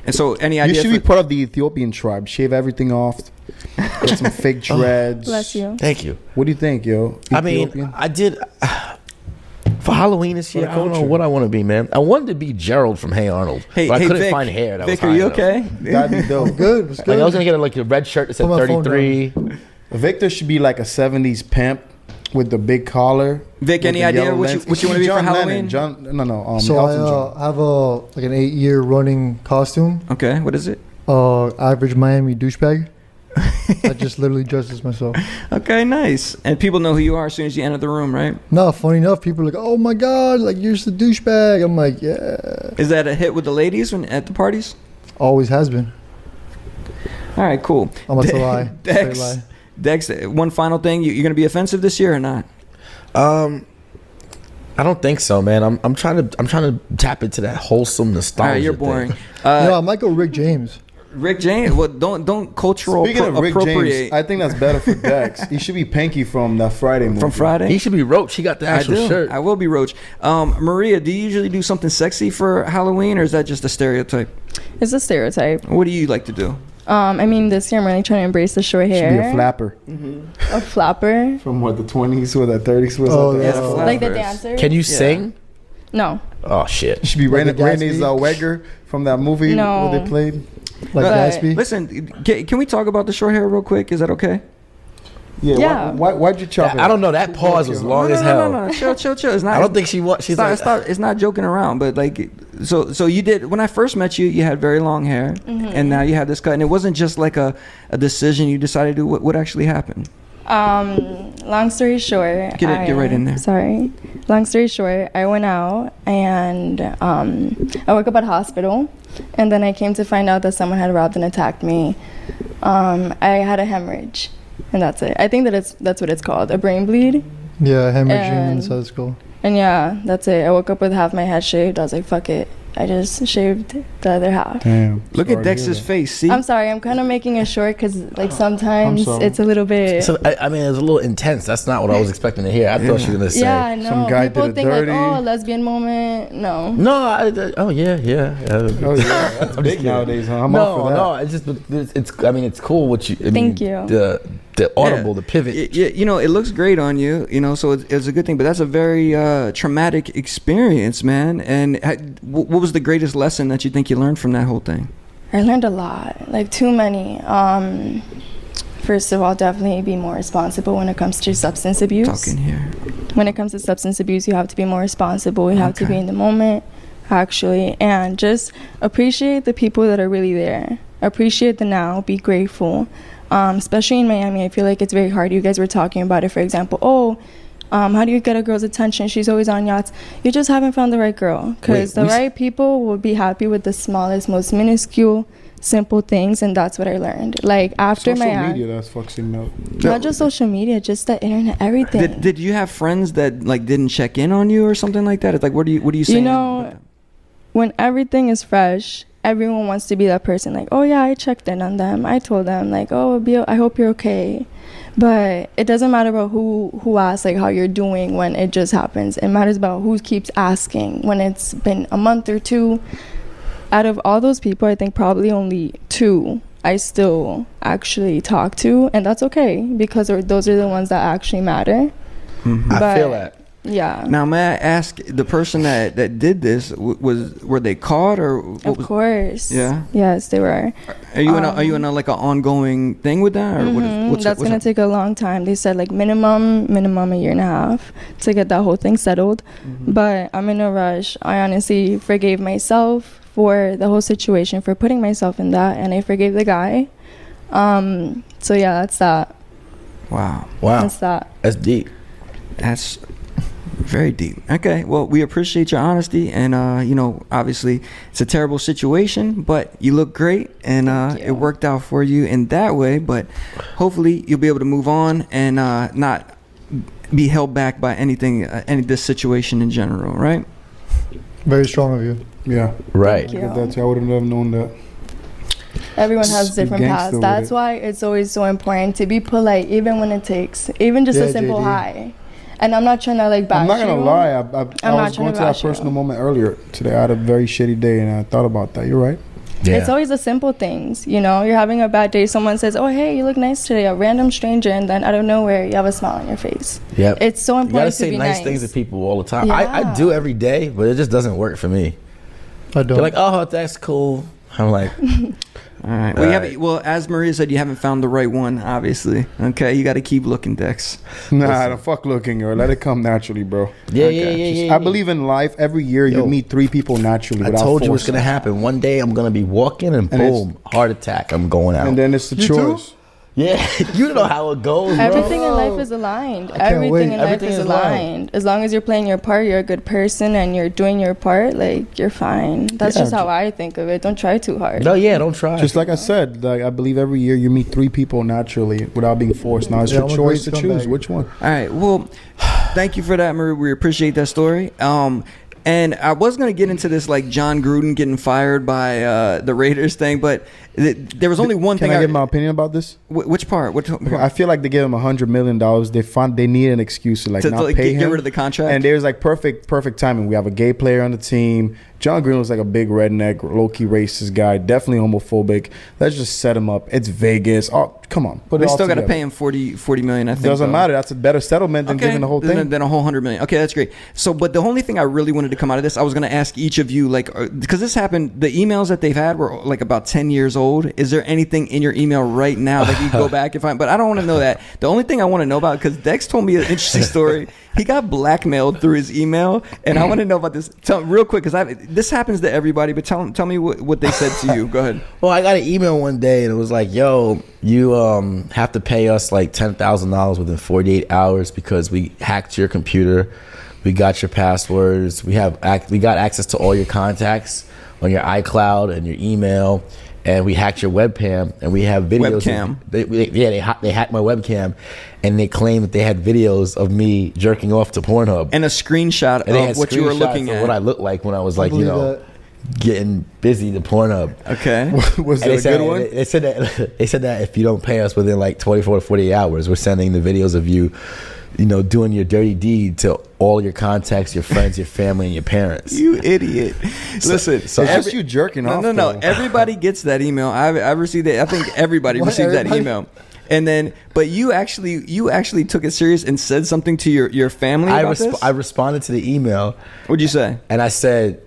And so, any ideas? You should be part of the Ethiopian tribe. Shave everything off. Get some fake dreads. Bless you. Thank you. What do you think, yo? I mean, I did. For Halloween this year, I don't know what I want to be, man. I wanted to be Gerald from Hey Arnold, but I couldn't Vic, find hair. That Vic, was are you okay? That'd be dope. Good. It's good. Like I was gonna get like a red shirt that said 33. Victor should be like a 70s pimp with the big collar. Vic, any idea what you want to be for Halloween? So I have like an 8-year running costume. Okay, what is it? Average Miami douchebag. I just literally dress as myself. Okay, nice. And people know who you are as soon as you enter the room, right? No, funny enough, people are like, "Oh my god, like you're just a douchebag." I'm like, yeah. Is that a hit with the ladies at the parties? Always has been. All right, cool. I'm gonna lie. Dex, one final thing. You're gonna be offensive this year or not? I don't think so, man. I'm trying to tap into that wholesome nostalgia. All right, you're boring. I might go Rick James. Rick James. Well, don't cultural Speaking of Rick appropriate. James, I think that's better for Dex. He should be Panky from that Friday movie. From Friday? He should be Roach. He got the actual shirt. I will be Roach. Maria, do you usually do something sexy for Halloween, or is that just a stereotype? It's a stereotype. What do you like to do? I mean, this year I'm really trying to embrace the short hair. Should be a flapper. Mm-hmm. A flapper? From what, the 20s or the 30s? Like the dancers? Can you sing? No. Oh, shit. You should be Renee Zellweger from that movie where they played. Like Gatsby. Listen, can we talk about the short hair real quick? Is that okay? Yeah. Why'd you chop it? I don't know. That pause was long as hell. No. Chill. It's not. I don't think she was. She's like, it's not joking around. But like, so you did. When I first met you, you had very long hair, and now you have this cut. And it wasn't just like a decision you decided to do. What actually happened? Long story short, Get right in there. Sorry. Long story short, I went out and I woke up at a hospital, and then I came to find out that someone had robbed and attacked me. I had a hemorrhage, and that's it. I think that's what it's called, a brain bleed. Yeah, hemorrhaging And- inside skull. And yeah, that's it. I woke up with half my head shaved. I was like, fuck it. I just shaved the other half. Damn. Look Sorry at to hear Dex's that. face. See, I'm sorry. I'm kind of making it short because like sometimes sorry. it's a little bit. so I mean, it was a little intense. That's not what I was expecting to hear. I thought she was gonna say, Yeah, I know. some guy People did it think dirty. like, oh, lesbian moment. No. No, oh yeah. Oh yeah, that's big kidding. nowadays, huh? I'm all for that. No, it's just it's. I mean, it's cool. What you? I mean, Thank you. The audible, the pivot. you know, it looks great on you. You know, so it's a good thing. But that's a very traumatic experience, man. And what was the greatest lesson that you think you learned from that whole thing? I learned a lot, like too many. First of all, definitely be more responsible when it comes to substance abuse. Talking here. When it comes to substance abuse, you have to be more responsible. You have to Okay. be in the moment, actually, and just appreciate the people that are really there. Appreciate the now. Be grateful. Especially in Miami, I feel like it's very hard. You guys were talking about it, for example. How do you get a girl's attention? She's always on yachts. You just haven't found the right girl. Because the right people will be happy with the smallest, most minuscule, simple things. And that's what I learned. Like, after Social my media, that's fucking up. not just social media, just the internet, everything. Did you have friends that like didn't check in on you or something like that? It's like, what are you saying? You know, when everything is fresh, everyone wants to be that person. Like, oh yeah, I checked in on them. I told them like, oh, I hope you're okay. But it doesn't matter about who asks like how you're doing when it just happens. It matters about who keeps asking when it's been a month or two. Out of all those people, I think probably only 2 I still actually talk to, and that's okay because those are the ones that actually matter. I feel that. Yeah. Now, may I ask, the person that did this were they caught or? Of course. Yeah. Yes, they were. Are you in a like an ongoing thing with that, or what's That's gonna up? take a long time. They said like minimum a year and a half to get that whole thing settled. But I'm in a rush. I honestly forgave myself for the whole situation, for putting myself in that, and I forgave the guy. So yeah, that's that. Wow, That's that. That's deep. that's very deep. Okay, well, we appreciate your honesty, and you know, obviously, it's a terrible situation, but you look great, and Thank you. it worked out for you in that way. But hopefully, you'll be able to move on and not be held back by this situation in general, right? Very strong of you. Yeah. Right. Thank you. Look at that. I would have never known that. Everyone has Be different gangster paths. with That's it. why it's always so important to be polite, even when it takes, even just Yeah, a simple JD. hi. And I'm not trying to like bash I'm not gonna you. lie. I not was trying going to to that bash you. personal moment earlier today. I had a very shitty day, and I thought about that. You're right. Yeah. It's always the simple things, you know. You're having a bad day. Someone says, "Oh, hey, you look nice today." A random stranger, and then out of nowhere, you have a smile on your face. Yep. It's so You important gotta to say be nice nice. things to people all the time. I Yeah. do every day, but it just doesn't work for me. I don't. They're like, oh, that's cool. I'm like, All right. Well, well, as Maria said, you haven't found the right one, obviously. Okay, you got to keep looking, Dex. Nah, the fuck looking, or let it come naturally, bro. yeah, Okay. yeah. I believe in life. Every year you Yo. meet 3 people naturally. I without told you what's force. gonna happen. One day I'm gonna be walking and And it's- boom, heart attack. I'm going out. And then it's the You too? choice. yeah, you know how it goes, bro. Everything in life is aligned. can't Everything wait. in life Everything is is aligned. aligned. As long as you're playing your part, you're a good person, and you're doing your part, like you're fine. That's Yeah, just how I think of it. Don't try too hard. No, yeah, don't try. Just like I said, like I believe every year you meet 3 people naturally without being forced. Now it's Yeah, your I'm a choice to great choose scumbag. which one. All right. Well, thank you for that, Maria. We appreciate that story. And I was gonna get into this like John Gruden getting fired by the Raiders thing, but there was only one Can thing. I give my opinion about this? Which part? Which part? I feel like they gave him $100 million. They need an excuse to like To not like, pay get him. rid of the contract? And there's like perfect timing. We have a gay player on the team. John Green was like a big redneck, low-key racist guy, definitely homophobic. Let's just set him up. It's Vegas. Oh, come on. Put it We all still got to together. pay him 40 million, I think. Doesn't though. matter. That's a better settlement than giving the whole thing. Than a whole 100 million. Okay, that's great. So, but the only thing I really wanted to come out of this, I was going to ask each of you, like, because this happened, the emails that they've had were like about 10 years old. Is there anything in your email right now that you go back and find? But I don't want to know that. The only thing I want to know about, because Dex told me an interesting story. He got blackmailed through his email, and I want to know about this. Tell real quick, because this happens to everybody. But tell me what they said to you. Go ahead. Well, I got an email one day and it was like, "Yo, you have to pay us like $10,000 within 48 hours because we hacked your computer, we got your passwords, we got access to all your contacts on your iCloud and your email, and we hacked your webcam, and we have videos." Webcam. They hacked my webcam, and they claimed that they had videos of me jerking off to Pornhub And a screenshot and they of had what you were screenshots looking of at. what I looked like when I was like, I you believe know, that. getting busy to Pornhub. Okay. Was And it a good one? They said that if you don't pay us within like 24 to 48 hours, we're sending the videos of you, you know, doing your dirty deed to all your contacts, your friends, your family, and your parents. You idiot. Listen. so It's just you jerking off. No. though. Everybody gets that email. I received it. I think everybody What, received that everybody? email. And then, but you actually took it serious and said something to your family about this? I responded to the email What'd you say? and I said,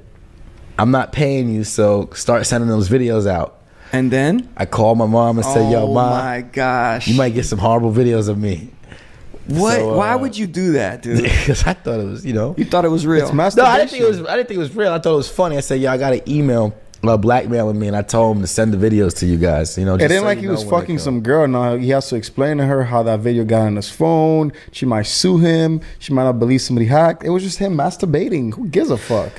"I'm not paying you, so start sending those videos out." And then? I called my mom and said, "Yo, Oh mom, my gosh. you might get some horrible videos of me." What? So, Why would you do that, dude? Because I thought it was, you know. You thought it was real. It's No, masturbation. I didn't think it was real. I thought it was funny. I said, "Yeah, I got an email blackmailing me," and I told him to send the videos to you guys. You know, It just ain't so like you he know was when they fucking come. some girl. Now he has to explain to her how that video got on his phone. She might sue him. She might not believe somebody hacked. It was just him masturbating. Who gives a fuck?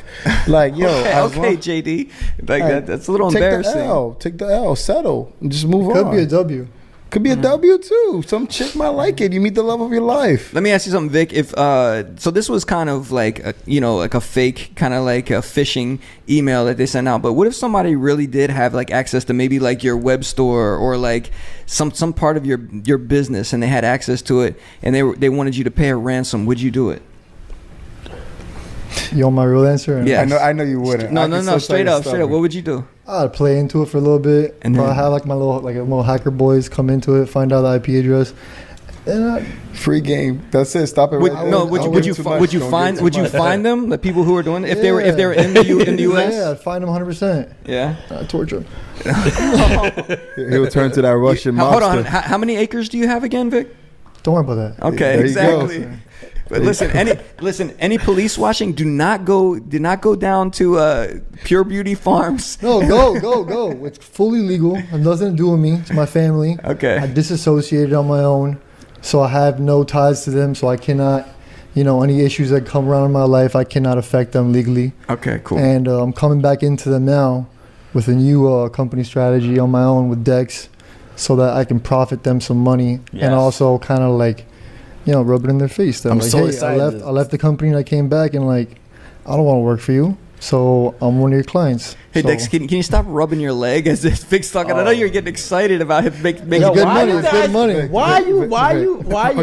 Like, yo, as okay, long- JD. Like Like, that's a little take embarrassing. the L. Take the L. Settle. And just move Could on. be a W. Could be a W too. Some chick might like it. You meet the love of your life. Let me ask you something, Vic. If so, this was kind of like like a fake, kind of like a phishing email that they sent out. But what if somebody really did have like access to maybe like your web store or like some part of your business, and they had access to it, and they wanted you to pay a ransom? Would you do it? You want my real answer? Yeah. I know you wouldn't. No, I no, can no. still Straight tell up, you're straight up. What stubborn. would you do? I'd play into it for a little bit. And Probably then- have like my little hacker boys come into it, find out the IP address. And Free game. That's it. Stop it. Would, right no, there. would you Don't would give you too fi- much. would you Don't give find too would you much. find them, the people who are doing it, if they were in the US? Yeah, I'd find them 100%. Yeah. I'd torture them. He'll turn to that Russian mobster. Hold on. How many acres do you have again, Vic? Don't worry about that. Okay, There you exactly. go. But listen, any police watching, did not go down to Pure Beauty Farms. No, go. It's fully legal. It has nothing to do with me. It's my family. Okay. I disassociated on my own, so I have no ties to them. So I cannot, any issues that come around in my life, I cannot affect them legally. Okay, cool. And I'm coming back into them now with a new company strategy on my own with Dex, so that I can profit them some money Yes. and also kind of like, rub it in their face. That I'm like, so hey, excited. I left the company and I came back and like, I don't want to work for you, so I'm one of your clients. Hey, so, Dex, can you stop rubbing your leg as this Vic's talking? I know you're getting excited about him making It's good why money. you It's guys- good money. Why you? Are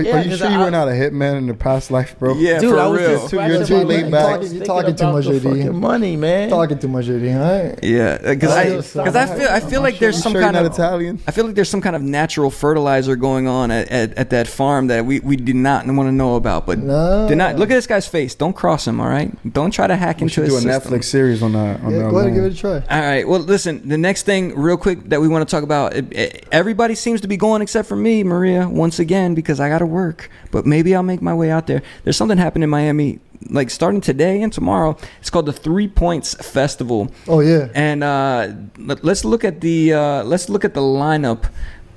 Yeah, you 'cause sure you I- weren't out a hitman in the past life, bro? Yeah, Dude, I for was real. just You're too scratching my laid neck. back. I was You're thinking talking too about much, the JD. fucking money, man. Talking too much, JD. All right. Yeah, because I feel like there's some sure kind you're of not Italian? I feel like there's some kind of natural fertilizer going on at that farm that we did not want to know about. But No. did not look at this guy's face. Don't cross him. All right. Don't try to hack We into should his do a system. Netflix series on that. On Yeah, that go ahead and give line. it a try. All right. Well, listen. The next thing, real quick, that we want to talk about. Everybody seems to be going except for me, Maria, once again, because I got to work. But maybe I'll make my way out there. There's something happening in Miami, like starting today and tomorrow. It's called the 3 Points Festival. Oh yeah. And let's look at the lineup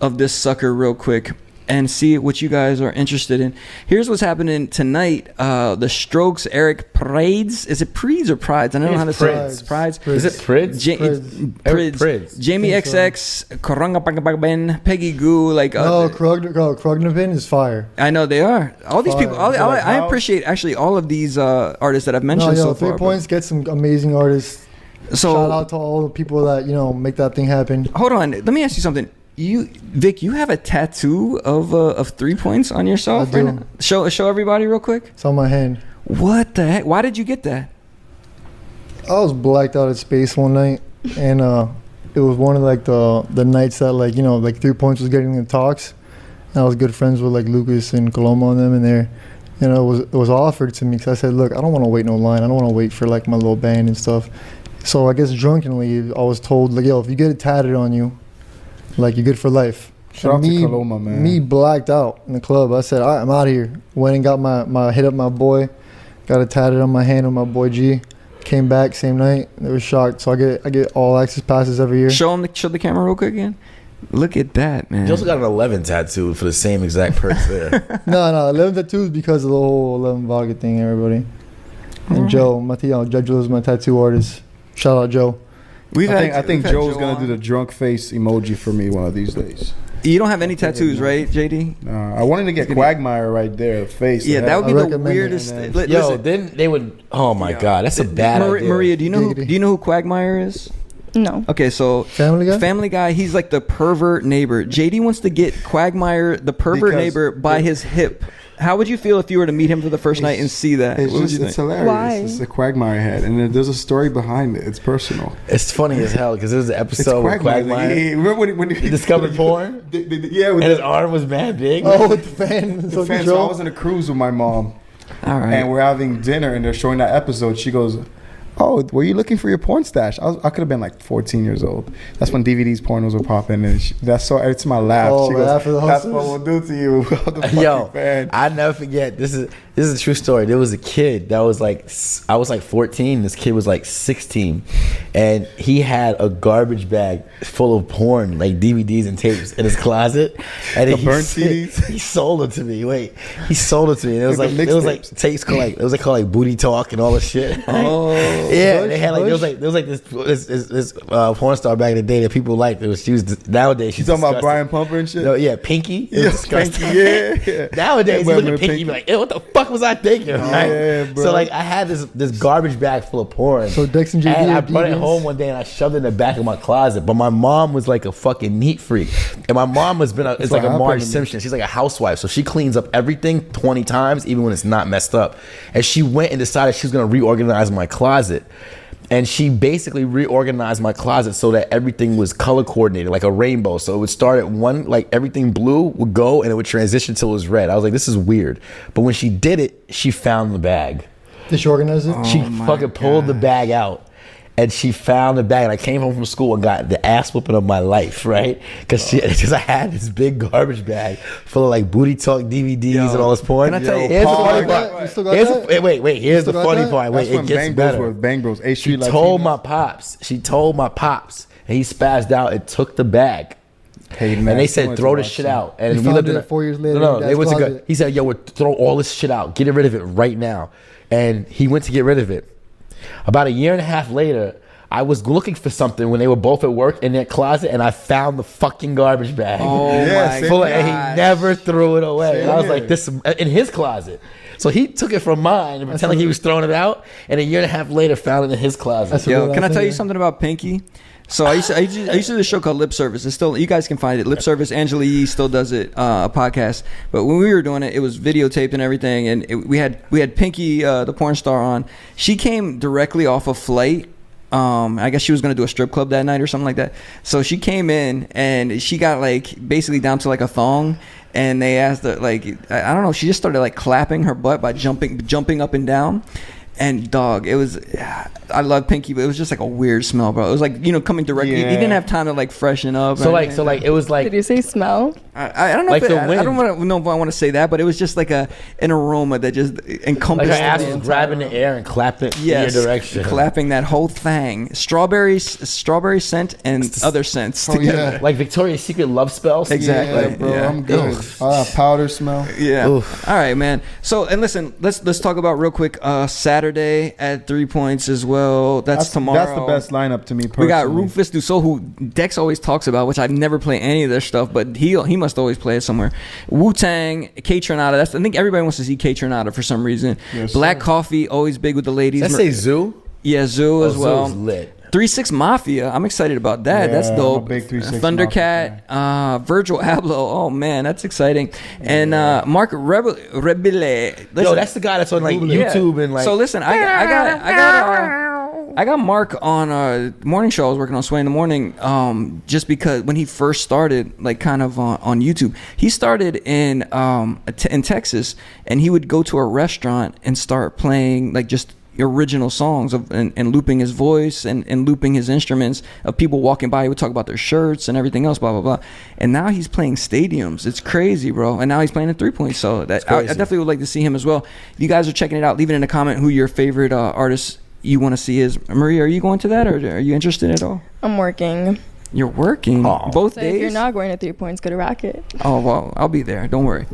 of this sucker real quick and see what you guys are interested in. Here's what's happening tonight. The Strokes, Eric Prydz. Is it Prydz or Prides? I don't know how to say it. Prids. It's Prides. Is it Prids? It's Eric Prids. Prids. Jamie Think so. XX, Karanga Peggy Goo. Like Krognopin is fire. I know they are. All these Fire. people. Like I how- appreciate actually all of these artists that I've No, mentioned so 3 far. points. Get some amazing artists. So Shout out to all the people that make that thing happen. hold on. Let me ask you something. Vic, you have a tattoo of 3 points on yourself I do. right now? Show everybody real quick. It's on my hand. What the heck? Why did you get that? I was blacked out at space one night, and it was one of like the nights that like like 3 Points was getting the talks. And I was good friends with like Lucas and Coloma and them, and there, it was offered to me because I said, look, I don't want to wait no line. I don't want to wait for like my little band and stuff. So I guess drunkenly I was told like, yo, if you get it tatted on you, like you're good for life. Shout out to Coloma, man. Me blacked out in the club. I said, all right, I'm out of here. Went and got my hit up my boy, got it tatted on my hand with my boy G. Came back same night. They were shocked. So I get all access passes every year. Show the camera real quick again. Look at that, man. You also got an 11 tattoo for the same exact perks there. No, 11 tattoos because of the whole 11 vodka thing, everybody. And Joe, Joe is my tattoo artist. Shout out Joe. I think Joe's going to do the drunk face emoji for me one of these days. You don't have any tattoos, right, JD? I wanted to get Quagmire right there, face. Yeah, that would be the recommend it. weirdest. Yo, then they would. Oh my God, that's a bad idea. Maria, do you know who Quagmire is? No. Okay, so Family Guy, he's like the pervert neighbor. JD wants to get Quagmire, the pervert neighbor, by his hip. How would you feel if you were to meet him for the first night and see that? It's hilarious. Why? It's a Quagmire head, and there's a story behind it. It's personal. It's funny as hell because there was an episode where Quagmire Remember when he discovered porn? Yeah, And his arm was mad big. oh, with the fan. So I was on a cruise with my mom, All right. and we're having dinner, and they're showing that episode. She goes, "Oh, were you looking for your porn stash?" I could have been like 14 years old. That's when DVDs, pornos were popping, and it's my laugh. Oh, She goes, laugh for the "That's hustlers." what we'll do to you." The fucking Yo, fan. I never forget. This is a true story. There was a kid that was like, I was like 14. This kid was like 16, and he had a garbage bag full of porn, like DVDs and tapes, in his closet. And The burnt CDs? He sold it to me. He sold it to me. And Like the it was like mixtapes. tapes called like, it was like called like Booty Talk and all this shit. Oh. Yeah, they had like there was like this porn star back in the day that people liked. She was nowadays she's You talking about disgusting. Brian Pumper and shit? No, yeah, Pinky. It was Yeah, disgusting. Pinky, yeah. Nowadays, you Yeah, look but at Pinky, Pinky- you be like, "Ew, what the fuck was I thinking?" Right? yeah, bro. So like, I had this garbage bag full of porn. So Dex and JD and are I brought it deviants? home one day and I shoved it in the back of my closet. But my mom was like a fucking neat freak, and my mom has been it's like what a Marge happened to me. Simpson. She's like a housewife, so she cleans up everything 20 times, even when it's not messed up. And she went and decided she was gonna reorganize my closet. And she basically reorganized my closet so that everything was color coordinated, like a rainbow. So it would start at one, like everything blue would go and it would transition till it was red. I was like, this is weird. But when she did it, she found the bag. Did she organize it? She fucking pulled the bag out. And she found the bag, and I came home from school and got the ass whooping of my life, right? Because I had this big garbage bag full of like Booty Talk DVDs and all this porn. Can I tell you- Here's the Paul, funny I got- part. You still got Here's that? Here's the still got funny that? part. Wait, That's it when gets Bang Bros better. were Bang Bros. A She Street told Latinos. my pops. She told my pops, and he spazzed out and took the bag. Hey, man, And they I said, wanted throw to this watch shit that. out. And You we found lived it in a, 4 years later No, in it Dad's was a good. closet. He said, yo, throw all this shit out. Get rid of it right now. And he went to get rid of it. About a year and a half later, I was looking for something when they were both at work in their closet, and I found the fucking garbage bag. Oh Yeah, my same Full of- god. and he never threw it away. And I was Same like, here. this in his closet. So he took it from mine and pretending he was throwing it out, and a year and a half later found it in his closet. That's Yo, real can I life tell you nigga. something about Pinky? So I used to do a show called Lip Service. It's still, you guys can find it. Lip Service. Angela Yee still does it, a podcast. But when we were doing it, it was videotaped and everything. And we had Pinky, the porn star, on. She came directly off a flight. I guess she was gonna do a strip club that night or something like that. So she came in and she got like basically down to like a thong. And they asked her, like, I don't know, she just started like clapping her butt by jumping up and down. And dog, it was, I love Pinky, but it was just like a weird smell, bro. It was like, coming directly. Yeah. He didn't have time to like freshen up. So or like, anything. it was like, Did you say smell? I don't know. like if the I wind. don't know if I want to say that, but it was just like an aroma that just encompassed. her ass the was entire grabbing the room. air and clapping Yes, in your direction. clapping that whole thing. Strawberry scent and other scents Oh, together. yeah. Like Victoria's Secret love spells. Exactly. Yeah, bro, Yeah. I'm good. Ugh. Powder smell. Yeah. Oof. All right, man. So, and listen, let's talk about real quick. Saturday at 3 Points as well. That's tomorrow. That's the best lineup to me personally. We got Rufus Dusso, who Dex always talks about, which I never play any of their stuff, but he must always play it somewhere. Wu-Tang, K Tronada. I think everybody wants to see K Tronada for some reason. Yes, Black sir. Coffee, always big with the ladies. Did I say Zoo? Yeah, Zoo as Oh, well. Zoo's lit. 3-6 Mafia. I'm excited about that. Yeah, That's I'm a dope. big 3-6 Thundercat, Virgil Abloh. Oh man, that's exciting. And Mark Rebile. Yo, that's the guy that's on like Yeah. YouTube and like. So listen, I got I got Mark on morning show. I was working on Sway in the Morning, just because when he first started, like kind of on YouTube, he started in Texas, and he would go to a restaurant and start playing like just original songs and looping his voice and looping his instruments of people walking by. He would talk about their shirts and everything else, blah blah blah. And now he's playing stadiums. It's crazy, bro. And now he's playing in 3-point. So that I definitely would like to see him as well. If you guys are checking it out, leave it in a comment who your favorite artist you want to see is. Maria, are you going to that, or are you interested at all? I'm working. You're working both So days? if you're not going to 3 points, go to Racket. Oh, well, I'll be there. Don't worry.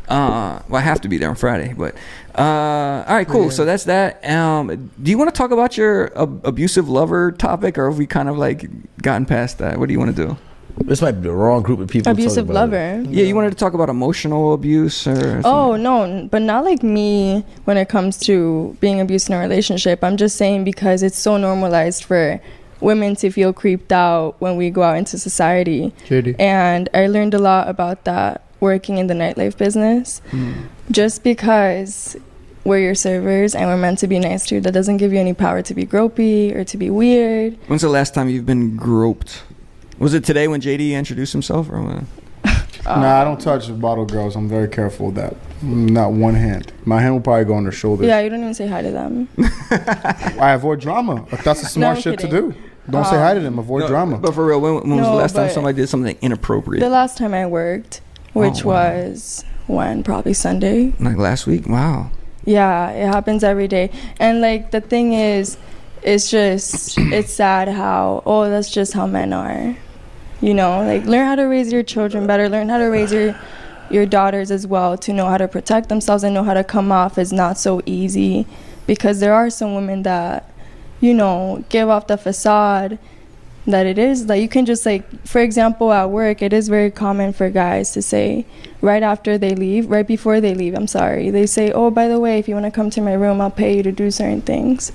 Well, I have to be there on Friday. But all right, cool. So that's that. Do you want to talk about your abusive lover topic, or have we kind of like gotten past that? What do you want to do? This might be the wrong group of people. Abusive to talk about lover. Yeah, you wanted to talk about emotional abuse or Oh, no, but not like me when it comes to being abused in a relationship. I'm just saying because it's so normalized for women to feel creeped out when we go out into society. JD. And I learned a lot about that working in the nightlife business. Just because we're your servers and we're meant to be nice to you, that doesn't give you any power to be gropey or to be weird. When's the last time you've been groped? Was it today when JD introduced himself, or what? Nah, I don't touch the bottle girls. I'm very careful with that. Not one hand. My hand will probably go on their shoulders. Yeah, you don't even say hi to them. I avoid drama. That's a smart I'm shit to kidding. do. Don't say hi to them. Avoid drama. But for real, when was the No, last time but somebody did something inappropriate? The last time I worked, which Oh, wow. was when? Probably Sunday. Like last week? Wow. Yeah, it happens every day. And like the thing is, it's sad how, that's just how men are. You know, like learn how to raise your children better, learn how to raise your daughters as well, to know how to protect themselves and know how to come off as not so easy, because there are some women that, you know, give off the facade that it is like you can just like, for example, at work, it is very common for guys to say right before they leave, they say, oh, by the way, if you want to come to my room, I'll pay you to do certain things.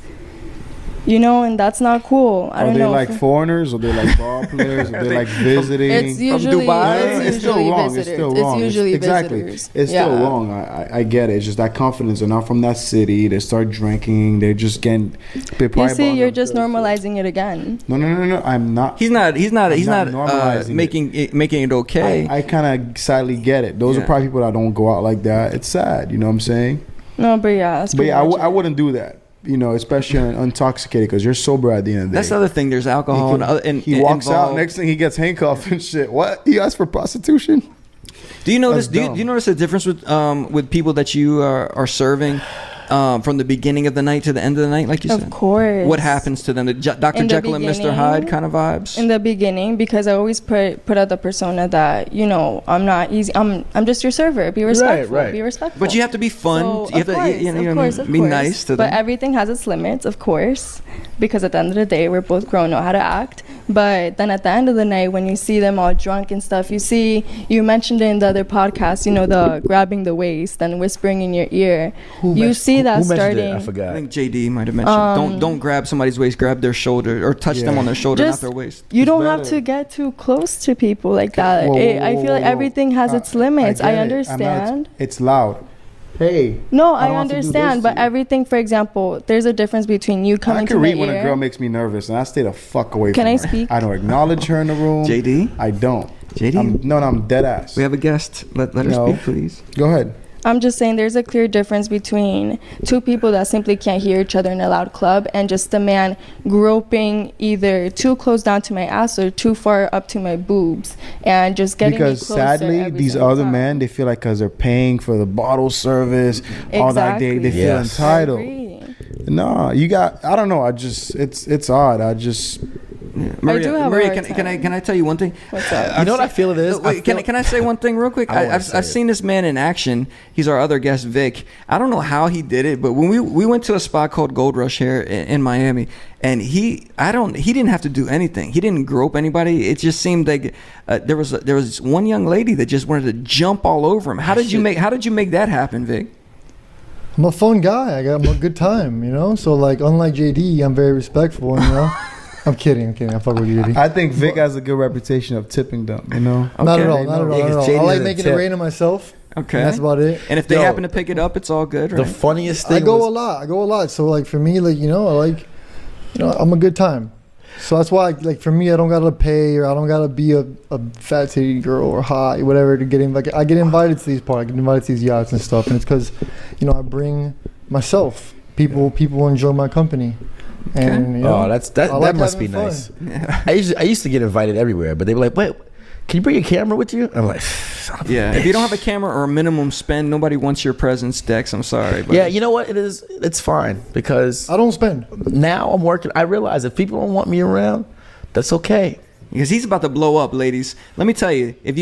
You know, and that's not cool. I Are don't they know. like foreigners? Or they like ball players? Or they like visiting? It's usually, Dubai? it's It's still usually wrong. visitors. It's still wrong. It's usually exactly. visitors. It's Yeah. still wrong. I get it. It's just that confidence. They're not from that city. They start drinking. They're just getting. You see, you're just normalizing it again. No. I'm not. He's not normalizing making it okay. I kind of sadly get it. Those Yeah. are probably people that don't go out like that. It's sad. You know what I'm saying? No, but yeah, that's But pretty yeah, much I it. wouldn't do that. You know, especially intoxicated, because you're sober at the end of the day. That's the other thing. There's alcohol He walks out. involved. Next thing, he gets handcuffed and shit. What? He asked for prostitution? Do you notice? That's Do you notice a difference with people that you are serving from the beginning of the night to the end of the night, like you said? Of course. What happens to them? The Dr. In the Jekyll and Mr. beginning- Hyde kind of vibes. In the beginning, because I always put out the persona that, you know, I'm not easy. I'm just your server. Be respectful. right. Be respectful. But you have to be fun. So, You have of to, course, you know, of course, of be course. nice to But them. everything has its limits, of course, because at the end of the day, we're both grown, know how to act. But then at the end of the night, when you see them all drunk and stuff, you mentioned it in the other podcast, you know, the grabbing the waist and whispering in your ear. You see that who mentioned starting. it? I I forgot. think JD might have mentioned. Don't grab somebody's waist. Grab their shoulder or touch them Yeah. on their shoulder, not Just- their waist. You don't better. have to get too close to people like that. Whoa, I whoa, feel like whoa. everything has its limits. get I it. understand. It's loud. Hey. No, I I don't have to do understand, this but to you. everything, for example, there's a difference between you coming I to can my read when a girl ear. makes me nervous, and I stay the fuck away Can from I her. speak? I don't acknowledge her in the room. JD, I don't. JD, I'm dead ass. we have a guest. Let her No. speak, please. Go ahead. I'm just saying there's a clear difference between two people that simply can't hear each other in a loud club and just a man groping either too close down to my ass or too far up to my boobs and just getting Because me closer sadly, every these single other time. men, they feel like because they're paying for the bottle service, all that, they Exactly. feel Yes. entitled. I agree. No, you got. I don't know. It's odd. Maria, do have a Maria, hard can I tell you one thing? What's up? You know what I feel it is? Wait, can I say one thing real quick? I wanna I've say it. seen this man in action. He's our other guest, Vic. I don't know how he did it, but when we went to a spot called Gold Rush here in Miami, and he didn't have to do anything. He didn't grope anybody. It just seemed like there was one young lady that just wanted to jump all over him. How did you make that happen, Vic? I'm a fun guy. I got a good time, you know. So like, unlike JD, I'm very respectful, you know. I'm kidding. I fuck with JD. I think Vic has a good reputation of tipping them. You know. Not at Okay. all. Not at all. Yeah, Not at 'cause all. JD I like is a making tip. it rain on myself. Okay. And that's about it. And if they Yo. happen to pick it up, it's all good, The right? funniest I thing go was a lot. So like for me, like, you know, I like I'm a good time. So that's why, like, for me, I don't gotta pay, or I don't gotta be a fat titty girl or hot, whatever, to get in. Like, I get invited to these parties, I get invited to these yachts and stuff, and it's because, I bring myself. People enjoy my company, and that must be nice. Yeah. I used to get invited everywhere, but they were like, "Wait, can you bring a camera with you?" I'm like, Yeah, if you don't have a camera or a minimum spend, nobody wants your presence, Dex. I'm sorry. But yeah, you know what? It's fine because I don't spend. now I'm working. I realize if people don't want me around, that's okay. because he's about to blow up, ladies. Let me tell you, if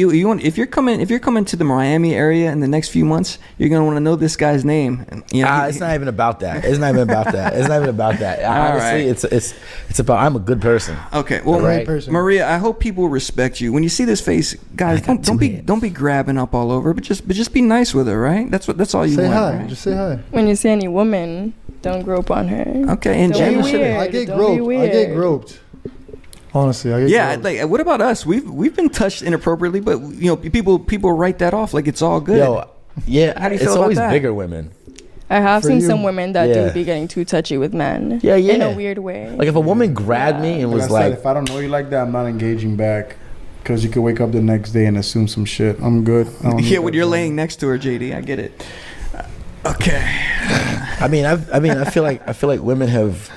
you're coming to the Miami area in the next few months, you're gonna want to know this guy's name. It's not even about that. It's not even about that. It's not even about that. Honestly, right. it's about I'm a good person. Okay, well, Right. Maria, I hope people respect you when you see this face, guys. Don't be grabbing up all over, but just be nice with her, right? That's all you Say want. hi. Right? Just say hi. When you see any woman, don't grope on her. Okay, and Don't Jen, be weird. I get Don't be groped. I get weird. groped. Honestly, I get yeah, groped. like what about us? We've been touched inappropriately, but people write that off like it's all good. Yo, yeah, How do you feel it's about always that? bigger women. I have For seen you. some women that Yeah. do be getting too touchy with men. Yeah, In yeah. a weird way. Like if a woman grabbed me and Like was I said, like, if I don't know you like that, I'm not engaging back. Because you could wake up the next day and assume some shit. I'm good. I don't need Yeah, when that you're drama. laying next to her, JD, I get it. Okay. I feel like women have.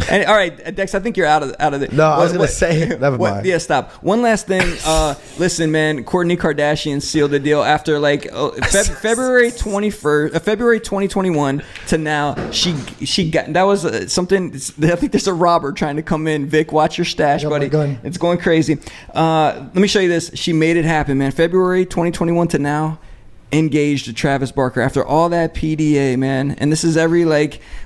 And, all right, Dex, I think you're out of it. No, I was gonna say, never mind. Yeah, stop. One last thing. Listen, man, Kourtney Kardashian sealed the deal after February 21st, February 2021 to now. She got that was something. I think there's a robber trying to come in. Vic, watch your stash, I got my buddy. gun. It's going crazy. Let me show you this. She made it happen, man. February 2021 to now. Engaged to Travis Barker after all that PDA, man. And this is every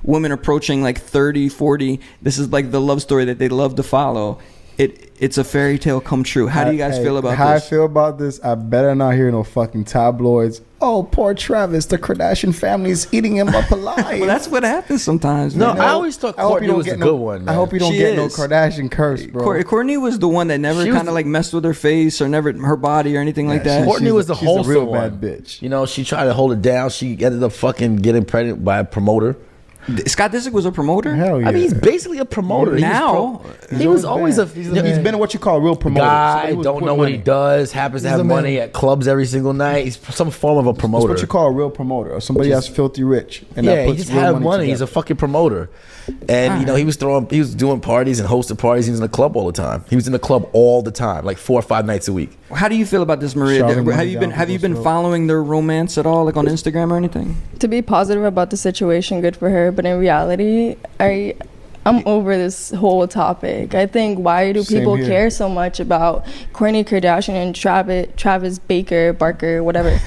woman approaching 30, 40. This is the love story that they love to follow. It's a fairy tale come true. How do you guys feel about how this? I feel about this, I better not hear no fucking tabloids. Oh, poor Travis. The Kardashian family is eating him up alive. Well, that's what happens sometimes. No, man. I always thought I hope you Kourtney don't was get the no- good one. I hope you don't She get no is. Kardashian curse, bro. Kourtney was the one that never She was kind of messed with her face or never her body or anything like that. Kourtney was the she's a wholesome real one. bad bitch. You know, she tried to hold it down. She ended up fucking getting pregnant by a promoter. Scott Disick was a promoter. Hell yeah. I mean, he's basically a promoter. Now, He was always a He's been what you call a real promoter. guy. Somebody who's Don't put know what he money. does. Happens to He's have a man. money at clubs every single night. He's some form of a That's promoter. what you call a real promoter. Or somebody that's filthy rich. And Yeah, that he puts just real had money. He's together. a fucking promoter. And he was doing parties and hosting parties. He was in the club all the time. He was in the club all the time, 4 or 5 nights a week. how do you feel about this, Maria? Shouting money Have you been down have you been people's following their romance at all, on Instagram or anything? To be positive about the situation, good for her. But in reality, I'm over this whole topic. I think, why do Same people here. care so much about Kourtney Kardashian and Travis Barker, whatever?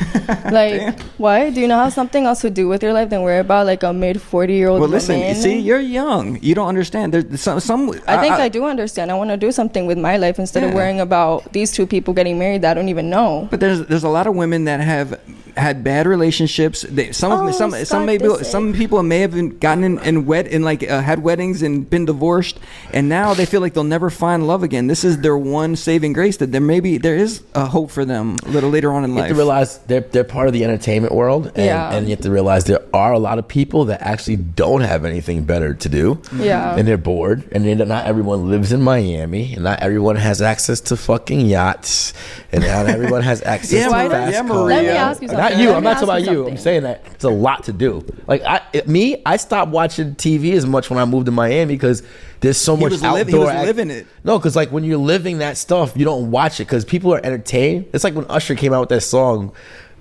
What? Do you not have something else to do with your life than worry about a mid 40-year-old Well, woman? listen. See, you're young. You don't understand. There's some. I think I do understand. I want to do something with my life instead of Yeah. worrying about these two people getting married that I don't even know. But there's a lot of women that have had bad relationships. Some people may have gotten had weddings and been divorced, and now they feel like they'll never find love again. This is their one saving grace, that there is a hope for them a little later on in You life. have to realize they're part of the entertainment world, and you have to realize there are a lot of people that actually don't have anything better to do. Yeah. And they're bored, and not everyone lives in Miami, and not everyone has access to fucking yachts, and not everyone has access Yeah, to Maria. fast Yeah, cars. Maria. Let me ask you something. Not you. Let I'm me not ask talking about you. I'm something. saying that it's a lot to do. I stopped watching TV as much when I moved to Miami because there's so much outdoor. He was living it. No, because when you're living that stuff, you don't watch it because people are entertained. It's like when Usher came out with that song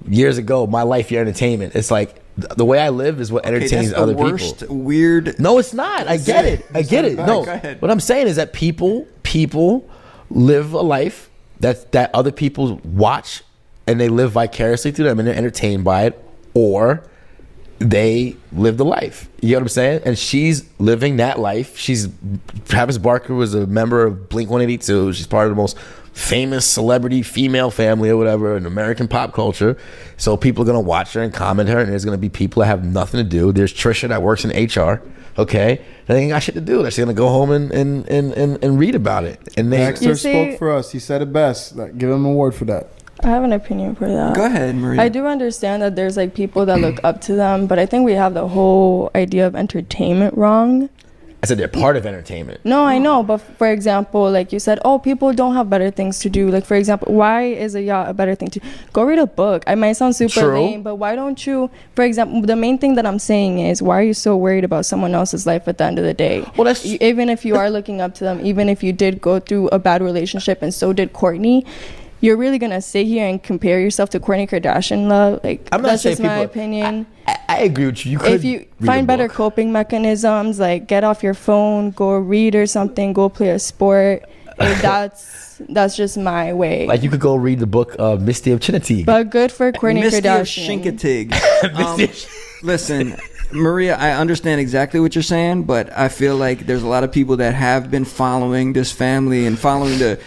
years ago, "My Life, Your Entertainment." It's like the way I live is what entertains that's the other worst, people. weird. No, it's not. I get it. I get it. No, Go ahead. what I'm saying is that people live a life that other people watch, and they live vicariously through them, and they're entertained by it, or they live the life. You know what I'm saying? And she's living that life. Travis Barker was a member of Blink-182. She's part of the most famous celebrity female family or whatever in American pop culture. So people are going to watch her and comment her, and there's going to be people that have nothing to do. There's Trisha that works in HR. Okay, they ain't got shit to do. They're just gonna go home and read about it. And they Dexter You see- spoke for us. He said it best. Give him an award for that. I have an opinion for that. Go ahead, Maria. I do understand that there's people that look up to them, but I think we have the whole idea of entertainment wrong. I said they're part of entertainment. No, I know, but for example, like you said, oh, people don't have better things to do. Like, for example, why is a yacht a better thing to go read a book? I might sound super True. lame, but why don't you, for example, the main thing that I'm saying is, why are you so worried about someone else's life at the end of the day? Well, that's Even if you are looking up to them, even if you did go through a bad relationship and so did Courtney, you're really gonna sit here and compare yourself to Kourtney Kardashian, love? Like, I'm not that's saying just my people- opinion. I agree with you. You could If you read a find better book. coping mechanisms, like get off your phone, go read or something, go play a sport. Like, that's just my way. Like you could go read the book Misty of Chinity. But good for Kourtney Misty of Kardashian. Shinkatig. Listen, Maria, I understand exactly what you're saying, but I feel like there's a lot of people that have been following this family and following the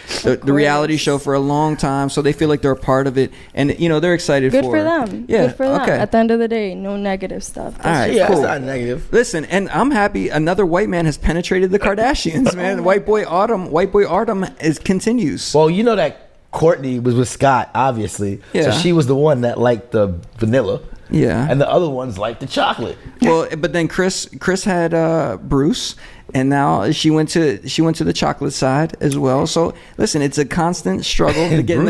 reality show for a long time, so they feel like they're a part of it, and you know they're excited Good for for it. them. Yeah, Good for them. okay. At the end of the day, no negative stuff. That's All right, just- yeah, cool. it's not negative. Listen, and I'm happy another white man has penetrated the Kardashians, man. White boy Autumn continues. Well, you know that Courtney was with Scott, obviously. Yeah. So she was the one that liked the vanilla. Yeah. And the other ones liked the chocolate. Well, but then Chris had Bruce, and now she went to the chocolate side as well. So listen, it's a constant struggle to get in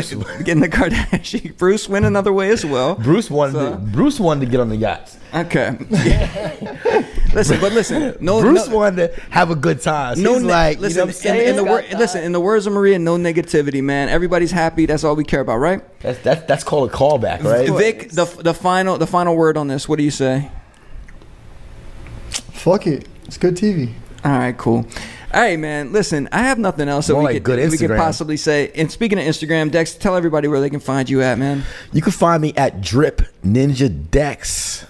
the Kardashian. Bruce went another way as well. Bruce wanted to get on the yachts. Okay. Listen. Bruce wanted to have a good time. So he's like, listen, you know what I'm saying? listen. In the words of Maria, no negativity, man. Everybody's happy. That's all we care about, right? That's called a callback, right? Vic, the final word on this. What do you say? Fuck it. It's good TV. All right, cool. All right, man. Listen, I have nothing else that More we like could good we could Instagram. possibly say. And speaking of Instagram, Dex, tell everybody where they can find you at, man. You can find me at Drip Ninja Dex.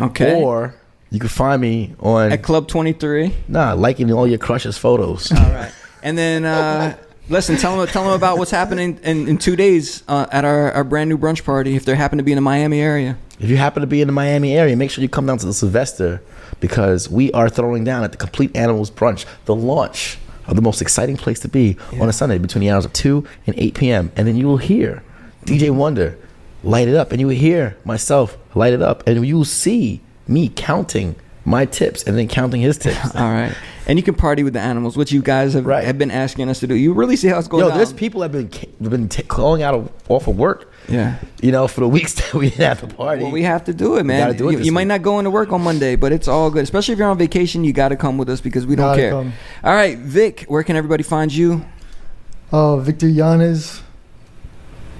Okay. Or you can find me on At Club 23. liking all your crushes photos. All right. And then listen, tell them about what's happening in 2 days at our brand new brunch party if they happen to be in the Miami area. If you happen to be in the Miami area, make sure you come down to the Sylvester because we are throwing down at the Complete Animals Brunch, the launch of the most exciting place to be on a Sunday between the hours of 2 and 8 p.m. And then you will hear DJ Wonder light it up, and you will hear myself light it up, and you will see me counting my tips and then counting his tips. All right. And you can party with the animals, which you guys have been asking us to do. You really see how it's going down. There's people that have been calling off of work. Yeah. You know, for the weeks that we didn't have the party. Well, we have to do it, man. gotta do it this you might week. not go into work on Monday, but it's all good. Especially if you're on vacation, you got to come with us because we don't Gotta care. come. All right, Vic, where can everybody find you? Victor Yanez,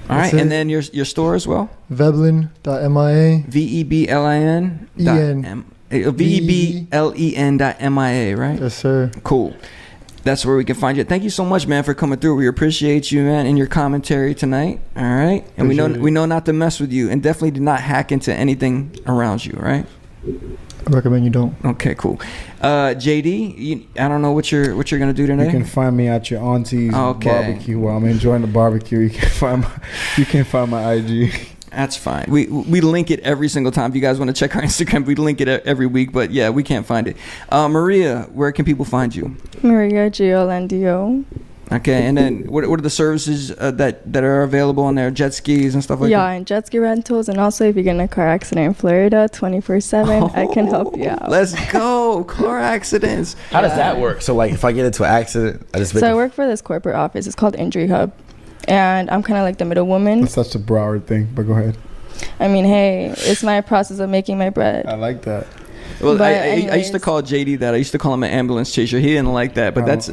All right, That's and it. then your store as well. Veblin.mia. VEBLIN. EN. VEBLEN.MIA, right? Yes, sir. Cool. That's where we can find you. Thank you so much, man, for coming through. We appreciate you, man, and your commentary tonight. All right, and Appreciate it. we know not to mess with you, and definitely did not hack into anything around you, right? I recommend you don't. Okay, cool. JD, I don't know what you're gonna do today. You can find me at your auntie's Okay. barbecue while I'm enjoying the barbecue. You can find my IG. That's fine. We link it every single time. If you guys want to check our Instagram, we link it every week. But yeah, we can't find it. Maria, where can people find you? Maria Giolandio. Okay, and then what are the services that are available on there? Jet skis and stuff like Yeah, that? and jet ski rentals. And also, if you get in a car accident in Florida, 24/7, I can help you out. Let's go. Car accidents. How does that work? So, like, if I get into an accident, I just make So I work for this corporate office. It's called Injury Hub. And I'm kind of like the middle woman. That's such a Broward thing, but go ahead. I mean, hey, it's my process of making my bread. I like that. Well, But I used to anyways. call JD that. I used to call him an ambulance chaser. He didn't like that, but that's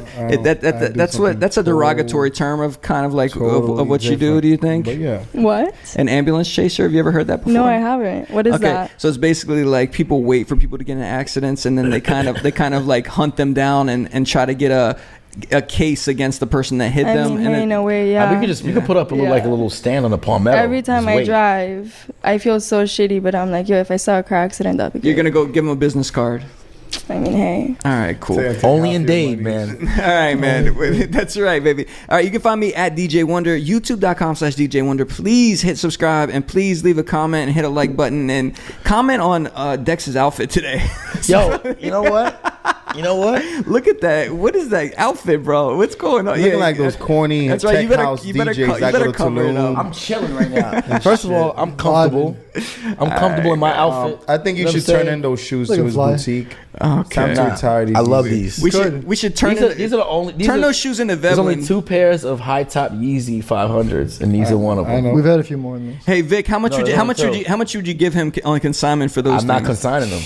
a derogatory term of kind of like of what you do. Do you think? But yeah. What? An ambulance chaser? Have you ever heard that before? No, I haven't. What is that? So it's basically like people wait for people to get in accidents, and then they kind of like hunt them down and try to get a case against the person that hit I them. mean, and hey, then- no way, I mean, yeah. you could put up a little, like a little stand on the palmetto. Every time Just I wait. drive, I feel so shitty, but I'm like, yo, if I saw a car accident, that'd be good. You're gonna go give them a business card. I mean, hey. All right, cool. Only in Dade, man. All right, man. That's right, baby. All right, you can find me at DJ Wonder, youtube.com/DJ Wonder. Please hit subscribe and please leave a comment and hit a like button and comment on Dex's outfit today. Yo, you know what? You know what? Look at that. What is that outfit, bro? What's going on? Looking like those corny That's tech right. You better- house you better DJs co- you that better go to cover it up. Tulum. I'm chilling right now. First of all, I'm comfortable. I'm comfortable in my outfit. I think you know what should I'm turn saying? in those shoes Like to a his fly. boutique. Okay. Time to retire these. I love Yeezys. these. We should turn These are the only. turn those shoes into There's only Veblen. 2 pairs of high top Yeezy 500s, and these are one of I them. know. We've had a few more in this. Hey Vic, how much No, would you they how don't much would tell. you how much would you give him on consignment for those I'm not things? consigning them.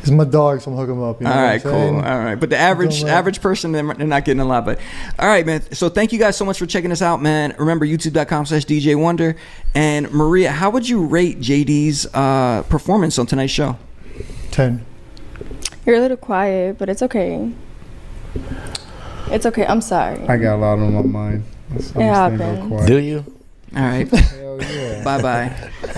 It's my dog, so I'm hooking him up. You know All what right, I'm cool. saying? All right, but the average Don't know. average person, they're not getting a lot. But all right, man. So thank you guys so much for checking us out, man. Remember YouTube.com/DJ Wonder. And Maria, how would you rate JD's performance on tonight's show? 10. You're a little quiet, but it's okay. It's okay. I'm sorry. I got a lot on my mind. Let's It happens. Do you? All right. Hell yeah. Bye bye.